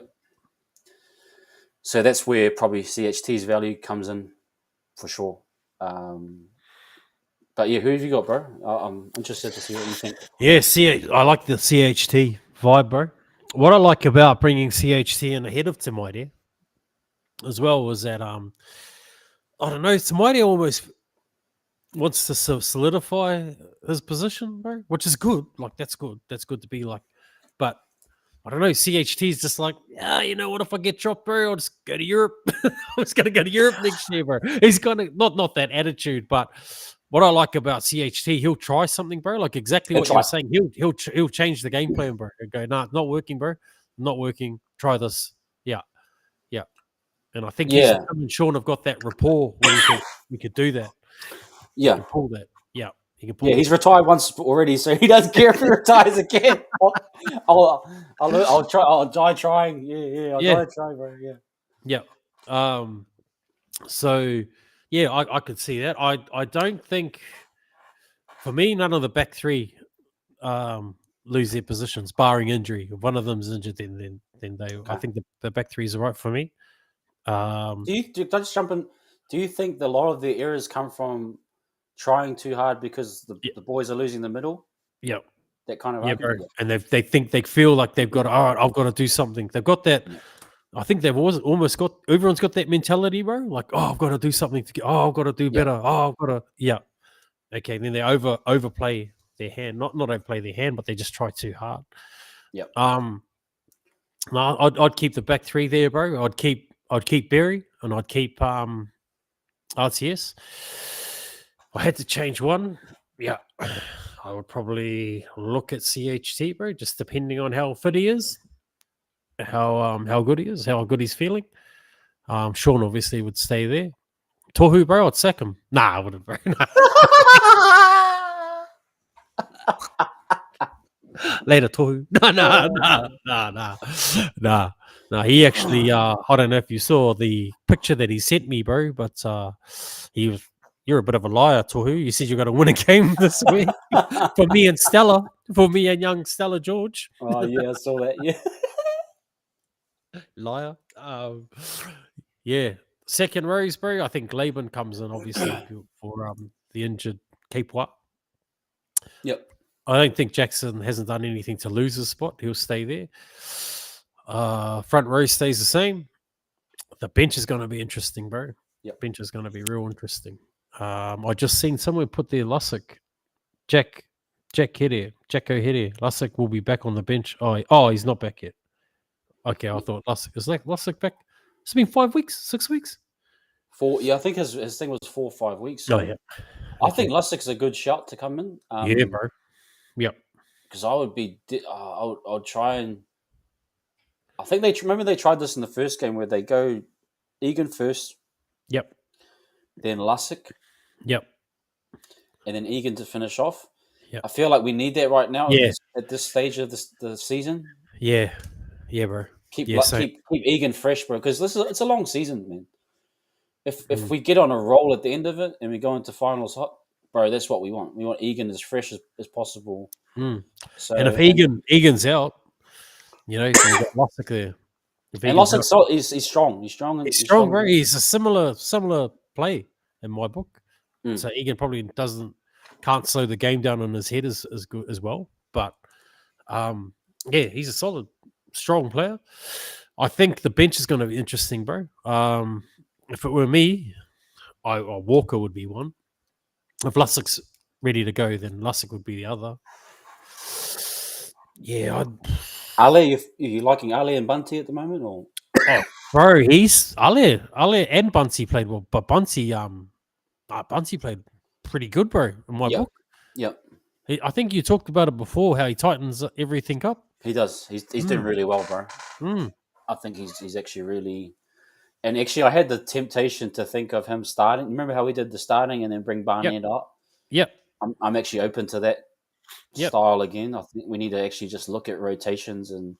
So that's where probably CHT's value comes in. for sure. But yeah, who have you got, bro? I'm interested to see what you think. Yeah, I like the CHT vibe, bro. What I like about bringing CHT in ahead of Tamaide as well was that I don't know, Tamaide almost wants to solidify his position, bro, which is good. Like that's good. That's good to be like, but I don't know. CHT is just like, yeah, you know what? If I get dropped, bro, I'll just go to Europe. I'm just gonna go to Europe next year, bro. He's gonna not that attitude, but what I like about CHT, he'll try something, bro. Like exactly He'll what you try. were saying. He'll change the game plan, bro. He'll go, nah, it's not working, bro. Not working. Try this. Yeah, yeah. And I think him Yeah, and Sean have got that rapport where we could do that. He yeah, can pull that. Yeah, he can pull yeah. that. He's retired once already, so he doesn't care if he retires again. I'll try. I'll die trying. Yeah. I'll Yeah, die trying, bro. Yeah. yeah. So yeah, I could see that. I don't think for me none of the back three lose their positions, barring injury. If one of them's injured, then they. I Okay. think the back three is right for me. Can I just jump in? Do you think that a lot of the errors come from trying too hard because Yeah, the boys are losing the middle? yeah, That kind of yeah, bro. argument. Yeah. And they feel like they've got. All right, I've got to do something. They've got that. Yeah. I think they've almost got. Everyone's got that mentality, bro. Like, oh, I've got to do something to get. Oh, I've got to do Yeah. better. Oh, I've got to. Yeah. Okay. Then they overplay their hand. Not overplay their hand, but they just try too hard. Yeah. No, I'd keep the back three there, bro. I'd keep Berry and I'd keep RTS. I had to change one. Yeah, I would probably look at CHT, bro. Just depending on how fit he is, how good he is, how good he's feeling. Sean obviously would stay there. Tohu, bro, I'd sack him. Nah, I wouldn't, bro. Later, Tohu. No. He actually, I don't know if you saw the picture that he sent me, bro, but you're a bit of a liar, Tohu. You said you're going to win a game this week for me and young Stella George. Oh yeah, I saw that. Yeah. Liar. Yeah. Second rows, bro. I think Laban comes in, obviously, for the injured Capewat. Yep. I don't think Jackson hasn't done anything to lose his spot. He'll stay there. Front row stays the same. The bench is going to be interesting, bro. Yep. Bench is going to be real interesting. I just seen someone put there Lussick, Jack O'Hare. Lussick will be back on the bench. Oh, he's not back yet. Okay, I thought Lussick is Lussick back. It's been 5 weeks, 6 weeks. 4. Yeah, I think his thing was 4 or 5 weeks. Oh So yeah, I think Lussick's a good shout to come in. yeah, bro. Yep. Because I would be, I'll try and. I think they tried this in the first game where they go Egan first, Yep. then Lussick, Yep. and then Egan to finish off. Yep. I feel like we need that right now Yeah. at this stage of the season. Yeah, bro. Keep Yeah, so- keep Egan fresh, bro, because it's a long season, man. If we get on a roll at the end of it and we go into finals hot, bro, that's what we want. We want Egan as fresh as possible. So, and if Egan's out, you know, so you got Lussick there. And Lussick's he's strong. He's strong. He's strong, bro. He's a similar play in my book. So Egan probably can't slow the game down on his head as good as well. But yeah, he's a solid, strong player. I think the bench is going to be interesting, bro. If it were me, Walker would be one. If Lussick's ready to go, then Lussick would be the other. Yeah, Ali, you liking Ali and Bunty at the moment, or? Oh, bro, he's Ali and Bunty played well, but Bunty played pretty good, bro. In my book, Yep. I think you talked about it before how he tightens everything up. He does. He's doing really well, bro. I think he's actually really. And actually, I had the temptation to think of him starting. Remember how we did the starting and then bring Barnett up? Yep. I'm actually open to that style again. I think we need to actually just look at rotations and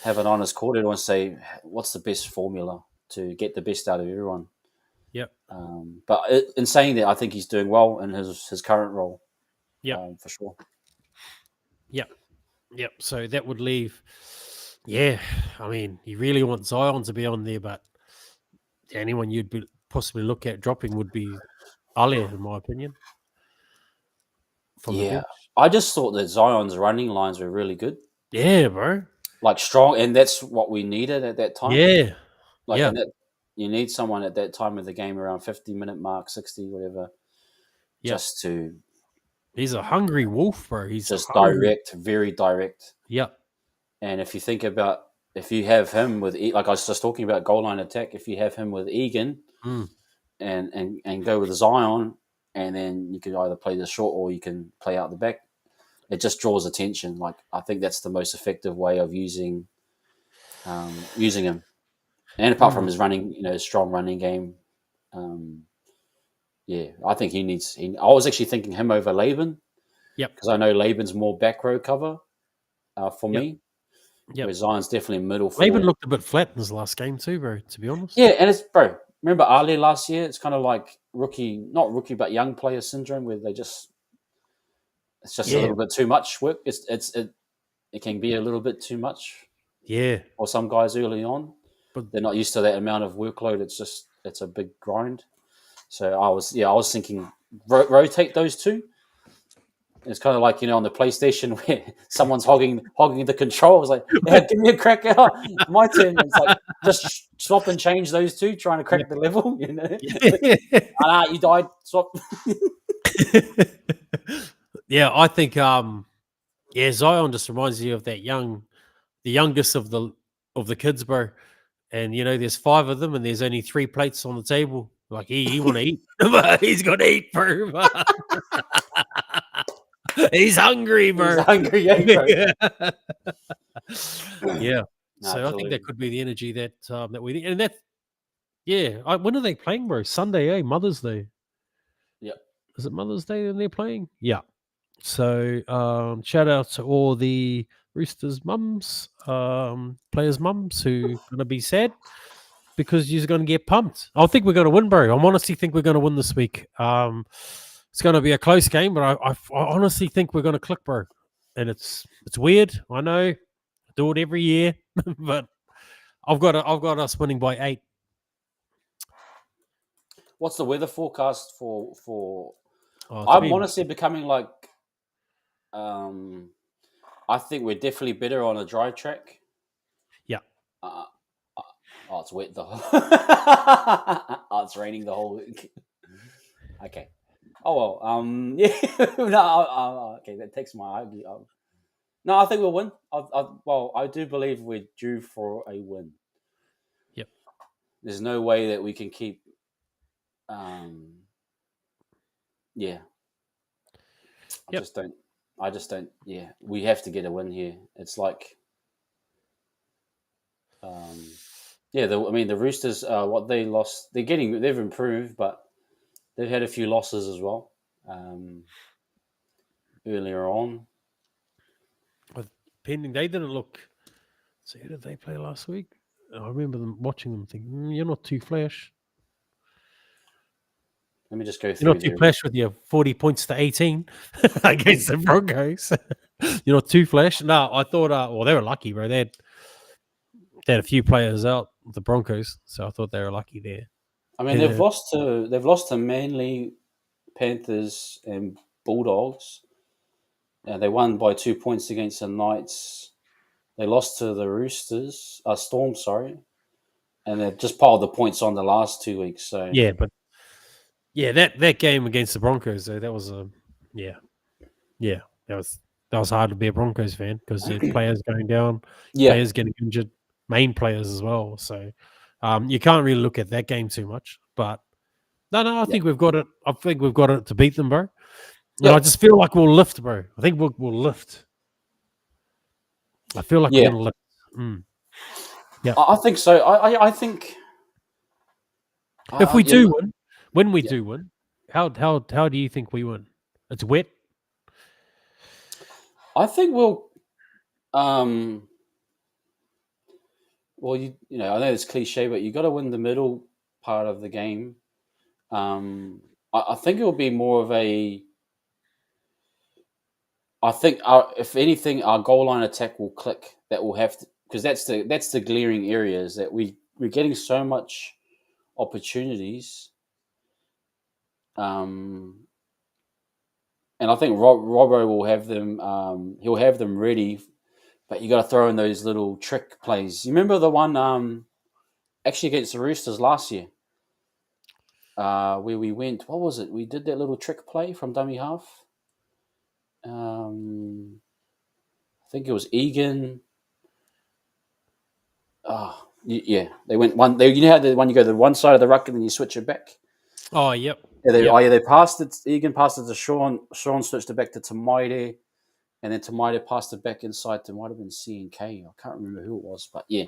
have an honest corridor and say what's the best formula to get the best out of everyone. Yep. But in saying that, I think he's doing well in his current role. Yeah, for sure. Yep. So that would leave. Yeah, I mean, you really want Zion to be on there, but anyone you'd possibly look at dropping would be Alia, in my opinion, from the Yeah, bench. I just thought that Zion's running lines were really good, Yeah, bro. like strong, and that's what we needed at that time. Yeah, Like, yeah, and that you need someone at that time of the game around 50-minute mark, 60, whatever, yeah. just to He's a hungry wolf, bro. He's just hungry. direct, very direct. Yeah, And if you think about if you have him with like I was just talking about goal line attack, if you have him with Egan mm, and go with Zion, and then you could either play the short or you can play out the back. It just draws attention. Like I think that's the most effective way of using him. And apart from mm. his running, strong running game, yeah, I think he needs. I was actually thinking him over Laban Yep, because I know Laban's more back row cover for yep, me, yep. where Zion's definitely middle Laban forward. looked a bit flat in his last game too, bro. To be honest. Yeah, and it's bro. Remember Ali last year? It's kind of like not rookie, but young player syndrome, where it's just a Yeah, little bit too much work. It can be a little bit too much yeah. for some guys early on. But They're not used to that amount of workload. It's a big grind. So I was thinking rotate those two. It's kind of like on the PlayStation where someone's hogging the control. It's like, yeah, give me a crack out. My turn. It's like just swap and change those two, trying to yeah, crack the level. yeah. You died. Swap. Yeah, I think yeah, Zion just reminds you of the youngest of the kids, bro. And there's 5 of them, and there's only 3 plates on the table. Like he want to eat, but he's got to eat, bro. He's hungry, He's bro. hungry, yeah, bro. Yeah. No, So I think absolutely. that could be the energy that we need, and that yeah. When are they playing, bro? Sunday, Mother's Day. Yep. Is it Mother's Day when they're playing? Yeah. So shout out to all the Roosters mums, players' mums who gonna be sad because you're gonna get pumped. I think we're gonna win, bro. I honestly think we're gonna win this week. It's gonna be a close game, but I honestly think we're gonna click, bro. And it's weird. I know, I do it every year, but I've got us winning by 8. What's the weather forecast for? Oh, it's I'm been honestly becoming like. I think we're definitely better on a dry track. yeah. Uh, oh, it's wet the whole. Oh, it's raining the whole week. Okay. Oh well. Yeah. No. Okay, that takes my argument. No, I think we'll win. I do believe we're due for a win. Yep. There's no way that we can keep. Yeah. Yep. I just don't. Yeah, we have to get a win here. It's like. Yeah, the Roosters. What they lost, they've improved, but they've had a few losses as well. Earlier on, Pending, they didn't look. So who did they play last week? I remember them watching them thinking, you're not too flash. let me just go You're through not too there. flash with your 40 points to 18 against the Broncos. You're not too flash. No, I thought, well, they were lucky, bro. They had a few players out, the Broncos, so I thought they were lucky there. I mean, they've lost to Manly, Panthers, and Bulldogs. They won by 2 points against the Knights. They lost to the Roosters, Storm, sorry, and they've just piled the points on the last 2 weeks. So Yeah, but yeah, that game against the Broncos, that was yeah, that was hard to be a Broncos fan because the players going down, yeah, players getting injured, main players as well. So you can't really look at that game too much. But no, I yeah, think we've got it. I think we've got it to beat them, bro. And I yep, just feel like we'll lift, bro. I think we'll lift. I feel like we're yeah. gonna lift. Mm. Yeah. I think so. I think If we yeah, do win, when we yeah. do win, how do you think we win? It's wet. I think we'll. Well, I know it's cliche, but you got to win the middle part of the game. I think it will be more of a. I think if anything, our goal line attack will click. That will have to because that's the glaring areas that we're getting so much opportunities. And I think Robbo will have them. He'll have them ready, but you got to throw in those little trick plays. You remember the one actually against the Roosters last year, where we went. What was it? We did that little trick play from dummy half. I think it was Egan. Oh, yeah. They went one. You know how the one you go to the one side of the ruck and then you switch it back. Oh, yep. They passed it. Egan passed it to Sean. Sean switched it back to Tamaide, and then Tamaide passed it back inside to might have been C and K. I can't remember who it was, but yeah,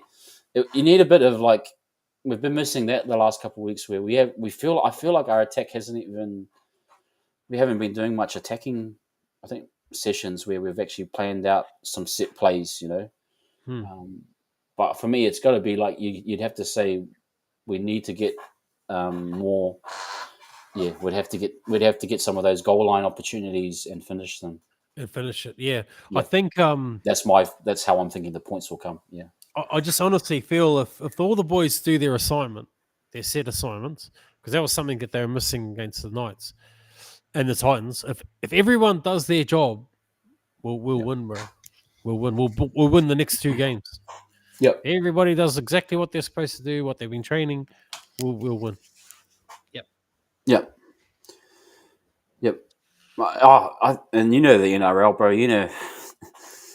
you need a bit of like. We've been missing that the last couple of weeks where I feel like our attack hasn't even. We haven't been doing much attacking. I think sessions where we've actually planned out some set plays. But for me, it's got to be like you'd have to say we need to get more. Yeah, we'd have to get some of those goal line opportunities and finish them. And finish it. Yeah. Yeah. I think That's how I'm thinking the points will come. Yeah. I just honestly feel if all the boys do their assignment, their set assignments, because that was something that they were missing against the Knights and the Titans. If everyone does their job, we'll win, bro. We'll win. We'll win the next 2 games. Yep. Everybody does exactly what they're supposed to do, what they've been training. We'll win. Yep. And you know the NRL, bro. You know,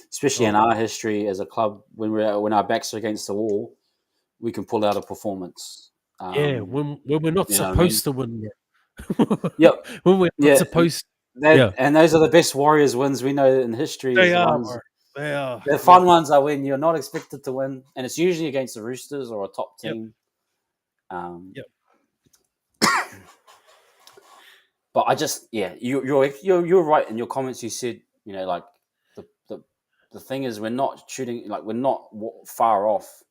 especially in our history as a club, when our backs are against the wall, we can pull out a performance. When we're not supposed to win. Yep. When we're not supposed. And those are the best Warriors wins we know in history. They are. They are. The fun ones are when you're not expected to win, and it's usually against the Roosters or a top team. But I just, you're right in your comments. You said, like the thing is, we're not shooting, like we're not far off.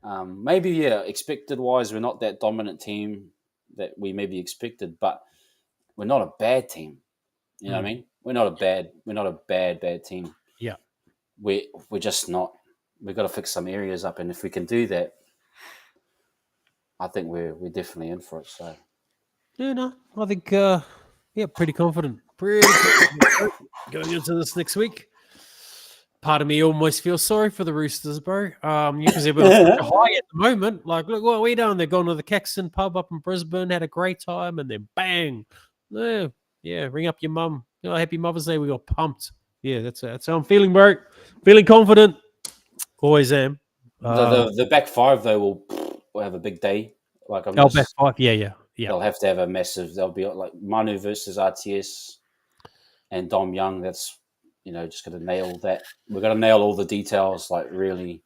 Maybe expected wise, we're not that dominant team that we maybe expected, but we're not a bad team. You know what I mean? We're not a bad team. Yeah, we're just not. We've got to fix some areas up, and if we can do that, I think we're definitely in for it. So. Yeah, no, I think, pretty confident. Going into this next week. Part of me almost feels sorry for the Roosters, bro. Because they've been on such a high at the moment. Like, look what we done. They've gone to the Caxton pub up in Brisbane, had a great time, and then bang. Ring up your mum. Happy Mother's Day. We got pumped. Yeah, that's how I'm feeling, bro. Feeling confident. Always am. The back five though will have a big day. Like back five, yeah. They'll have to have a massive. They'll be like Manu versus RTS and Dom Young. That's just going to nail that. We're going to nail all the details like really,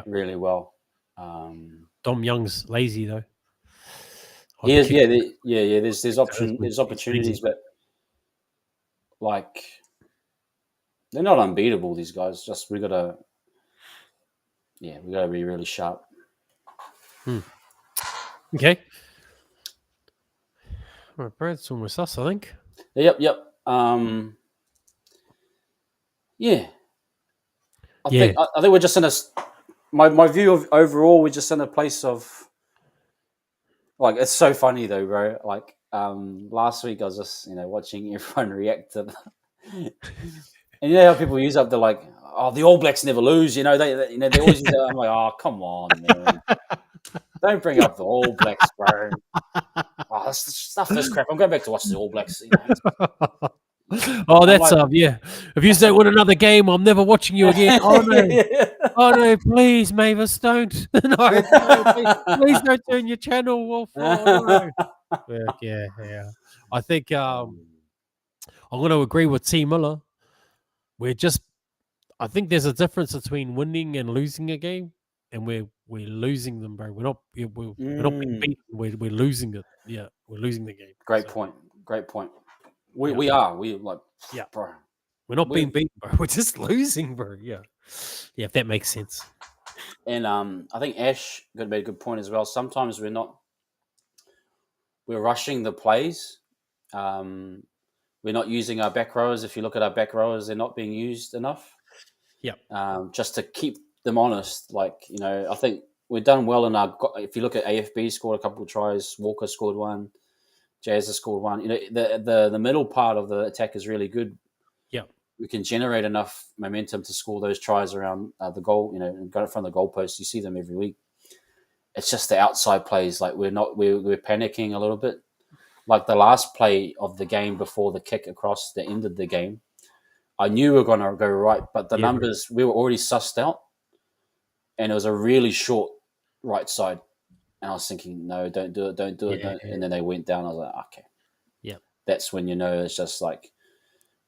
really well. Dom Young's lazy though. There's opportunities, but like they're not unbeatable. These guys. Just we got to be really sharp. Okay. All right, bro, it's almost us, I think. Yep. I think we're just in my view of overall, we're just in a place of like, it's so funny though, bro. Like last week I was just watching everyone react to and you know how people use up the like, oh, the All Blacks never lose, they always use that. I'm like, oh, come on, man. Don't bring up the All Blacks, bro. Oh, stuff this crap. I'm going back to watch the All Blacks. Oh, that's yeah. If you don't win another game, I'm never watching you again. Oh no, oh no, please, Mavis, don't. No, please don't turn your channel off. Oh, no. Yeah. I think I'm going to agree with T Miller. I think there's a difference between winning and losing a game, and we're losing them, bro. We're not being beaten. We're losing it. Yeah, we're losing the game. Great point. We are. Bro. We're not being beaten, bro. We're just losing, bro. Yeah, if that makes sense. And I think Ash made a good point as well. Sometimes we're rushing the plays. We're not using our back rowers. If you look at our back rowers, they're not being used enough. Yeah. Just to keep them honest. Like, I think we've done well in our. If you look at AFB, scored a couple of tries. Walker scored one. Jazz has scored one. You know, the middle part of the attack is really good. Yeah. We can generate enough momentum to score those tries around the goal. You know, and got it from the goalpost. You see them every week. It's just the outside plays. Like we're panicking a little bit. Like the last play of the game before the kick across that ended the game, I knew we were going to go right, but the numbers we were already sussed out, and it was a really short right side. And I was thinking, no, don't do it, don't. Yeah. And then they went down. I was like, okay, yeah. That's when you know it's just like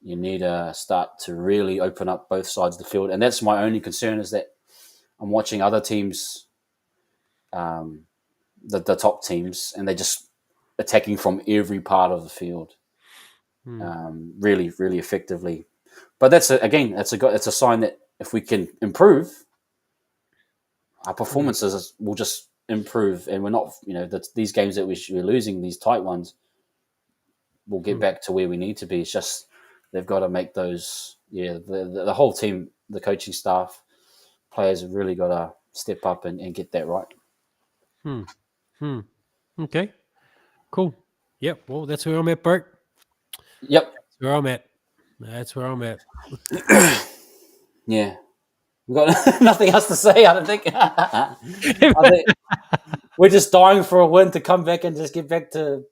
you need to start to really open up both sides of the field. And that's my only concern is that I'm watching other teams, the top teams, and they're just attacking from every part of the field, really, really effectively. But that's a sign that if we can improve, our performances will just improve, and we're not, these games that we're losing, these tight ones, we'll get back to where we need to be. It's just they've got to make those. Yeah, the whole team, the coaching staff, players have really got to step up and get that right. Okay. Cool. Yep. Well, that's where I'm at, Bert. Yep. That's where I'm at. Yeah. We've got nothing else to say, I don't think. I think we're just dying for a win to come back and just get back to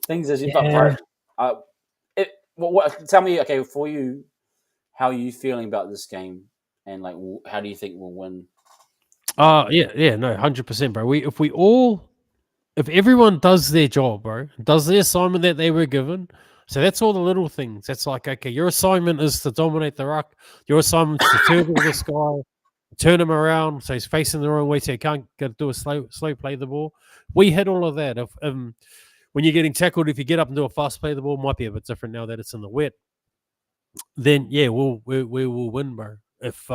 things as you. Yeah. Tell me, okay, for you, how are you feeling about this game, and like, how do you think we'll win? No, 100%, bro. If everyone does their job, bro, does the assignment that they were given. So that's all the little things. That's like, okay, your assignment is to dominate the ruck. Your assignment is to turn this guy, turn him around so he's facing the wrong way, so he can't do a slow play the ball. We hit all of that. If when you're getting tackled, if you get up and do a fast play the ball, might be a bit different now that it's in the wet. Then we will win, bro. If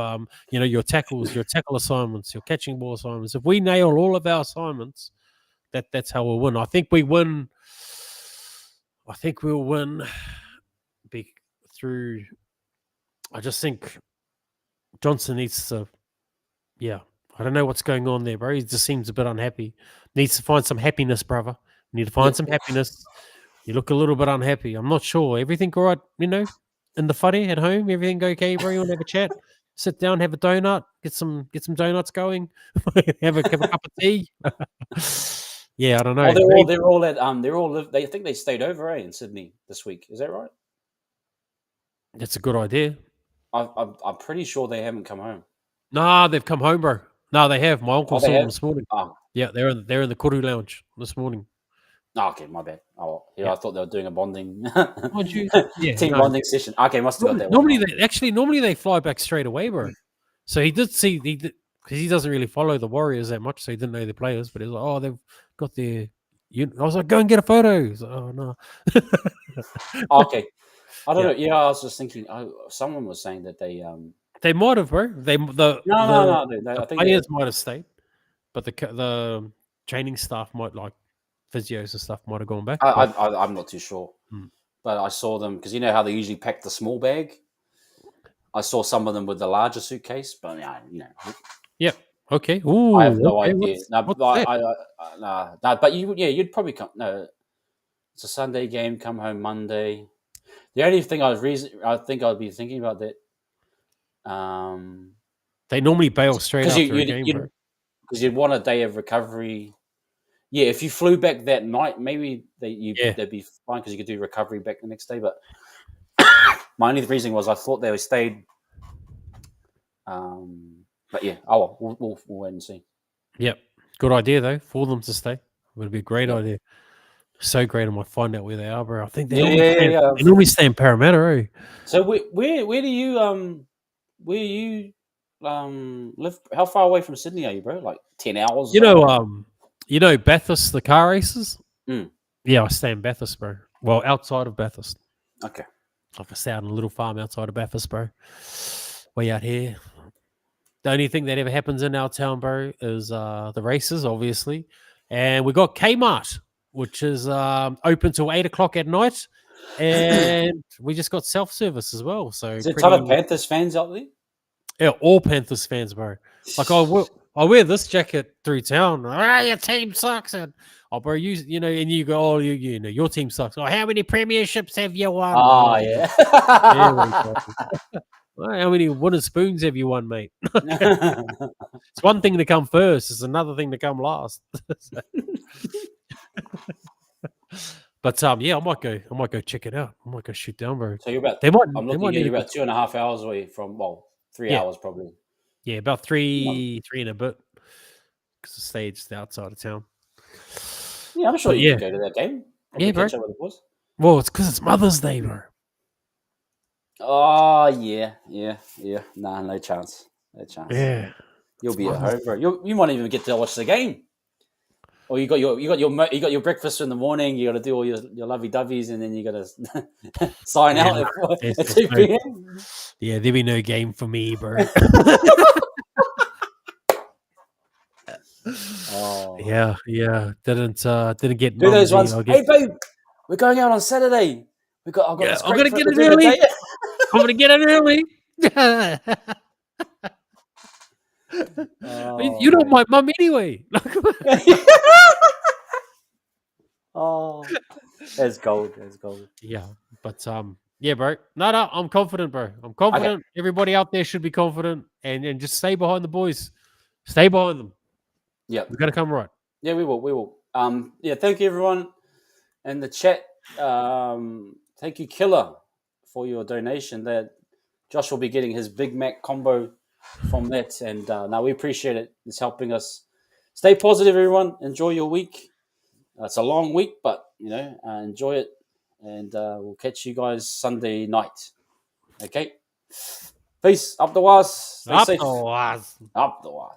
your tackle assignments, your catching ball assignments, if we nail all of our assignments, that's how we'll win. I think we win. I think we'll win through. I just think Johnson needs to. Yeah, I don't know what's going on there, bro. He just seems a bit unhappy. Needs to find some happiness, brother. Need to find some happiness. You look a little bit unhappy. I'm not sure. Everything all right? In the fuddy at home, everything okay, bro? You want to have a chat? Sit down, have a donut, get some donuts going, have a cup of tea. Yeah, I don't know. They think they stayed over in Sydney this week. Is that right? That's a good idea. I'm pretty sure they haven't come home. Nah, they've come home, bro. No, they have. My uncle saw them this morning. Oh. Yeah, they're in the Kuru lounge this morning. Oh, okay, my bad. Oh, yeah. I thought they were doing a bonding team bonding session. Okay, must have got that. Normally they fly back straight away, bro. So he did because he doesn't really follow the Warriors that much, so he didn't know the players. But he was like, "Oh, they've got their." I was like, "Go and get a photo." He's like, "Oh no." Okay, I don't know. Yeah, I was just thinking. Someone was saying that they might have, bro. No. I think players might have stayed, but the training staff might, like physios and stuff, might have gone back. I'm not too sure, but I saw them because you know how they usually pack the small bag. I saw some of them with the larger suitcase, but Yeah. Okay. Ooh, I have no idea. But you'd probably come. No, it's a Sunday game. Come home Monday. The only thing I think I'd be thinking about that. They normally bail straight after a game, because you'd want a day of recovery. Yeah, if you flew back that night, maybe they'd be fine because you could do recovery back the next day. But my only reason was I thought they stayed. But yeah, we'll wait and see. Yep, good idea though for them to stay. It would be a great idea. So great, I might find out where they are, bro. I think they normally stay in Parramatta. So where do you live? How far away from Sydney are you, bro? Like 10 hours? Bathurst, the car races. Yeah, I stay in Bathurst, bro. Well, outside of Bathurst. Okay. I stay out on a little farm outside of Bathurst, bro. Way out here. The only thing that ever happens in our town, bro, is the races, obviously. And we got Kmart, which is open till 8 o'clock at night. And we just got self-service as well. So is there a ton of Panthers fans out there? Yeah, all Panthers fans, bro. Like I wear this jacket through town. Your team sucks, and bro, you know, and you go, you know, your team sucks. Oh, how many premierships have you won? Ah, Yeah. yeah. There we go. Well, how many wooden spoons have you won, mate? It's one thing to come first; it's another thing to come last. But yeah, I might go check it out. I might go shoot down, bro. So you're about. They might I'm they looking might at need a you good, about 2.5 hours away from 3 yeah, hours probably. yeah, about No. three and a bit, because the stage is outside of town. Yeah, I'm sure But you yeah, can go to that game. yeah, Probably bro. catch up with the boys. Well, it's because it's Mother's Day, bro. Oh yeah. Nah, no chance. No chance. Yeah, You'll it's be at Mother's home, bro. You might even get to watch the game. Or you got your breakfast in the morning. You got to do all your lovey doveys, and then you got to sign Yeah, out nah, at there's 2 no, p.m. yeah, there'll be no game for me, bro. Oh, yeah. Didn't get do those mumsy. ones. I'll get. Hey, babe, we're going out on Saturday. I've got Yeah, this I'm great gonna friend get we're it doing a early. day. I'm gonna get it early. Oh, You're not man. my mum anyway. Oh, that's gold. That's gold. Yeah, but yeah, bro. No, I'm confident, bro. I'm Okay. confident. Everybody out there should be confident, and just stay behind the boys. Stay behind them. Yep. We're gonna come right. Yeah, we will. We will. Yeah. Thank you, everyone in the chat. Thank you, Killer, for your donation. That Josh will be getting his Big Mac combo from that, and now we appreciate it. It's helping us. Stay positive, everyone. Enjoy your week. It's a long week, but enjoy it, and we'll catch you guys Sunday night. Okay. Peace. Up the was. Stay Up safe. the waz. Up the was.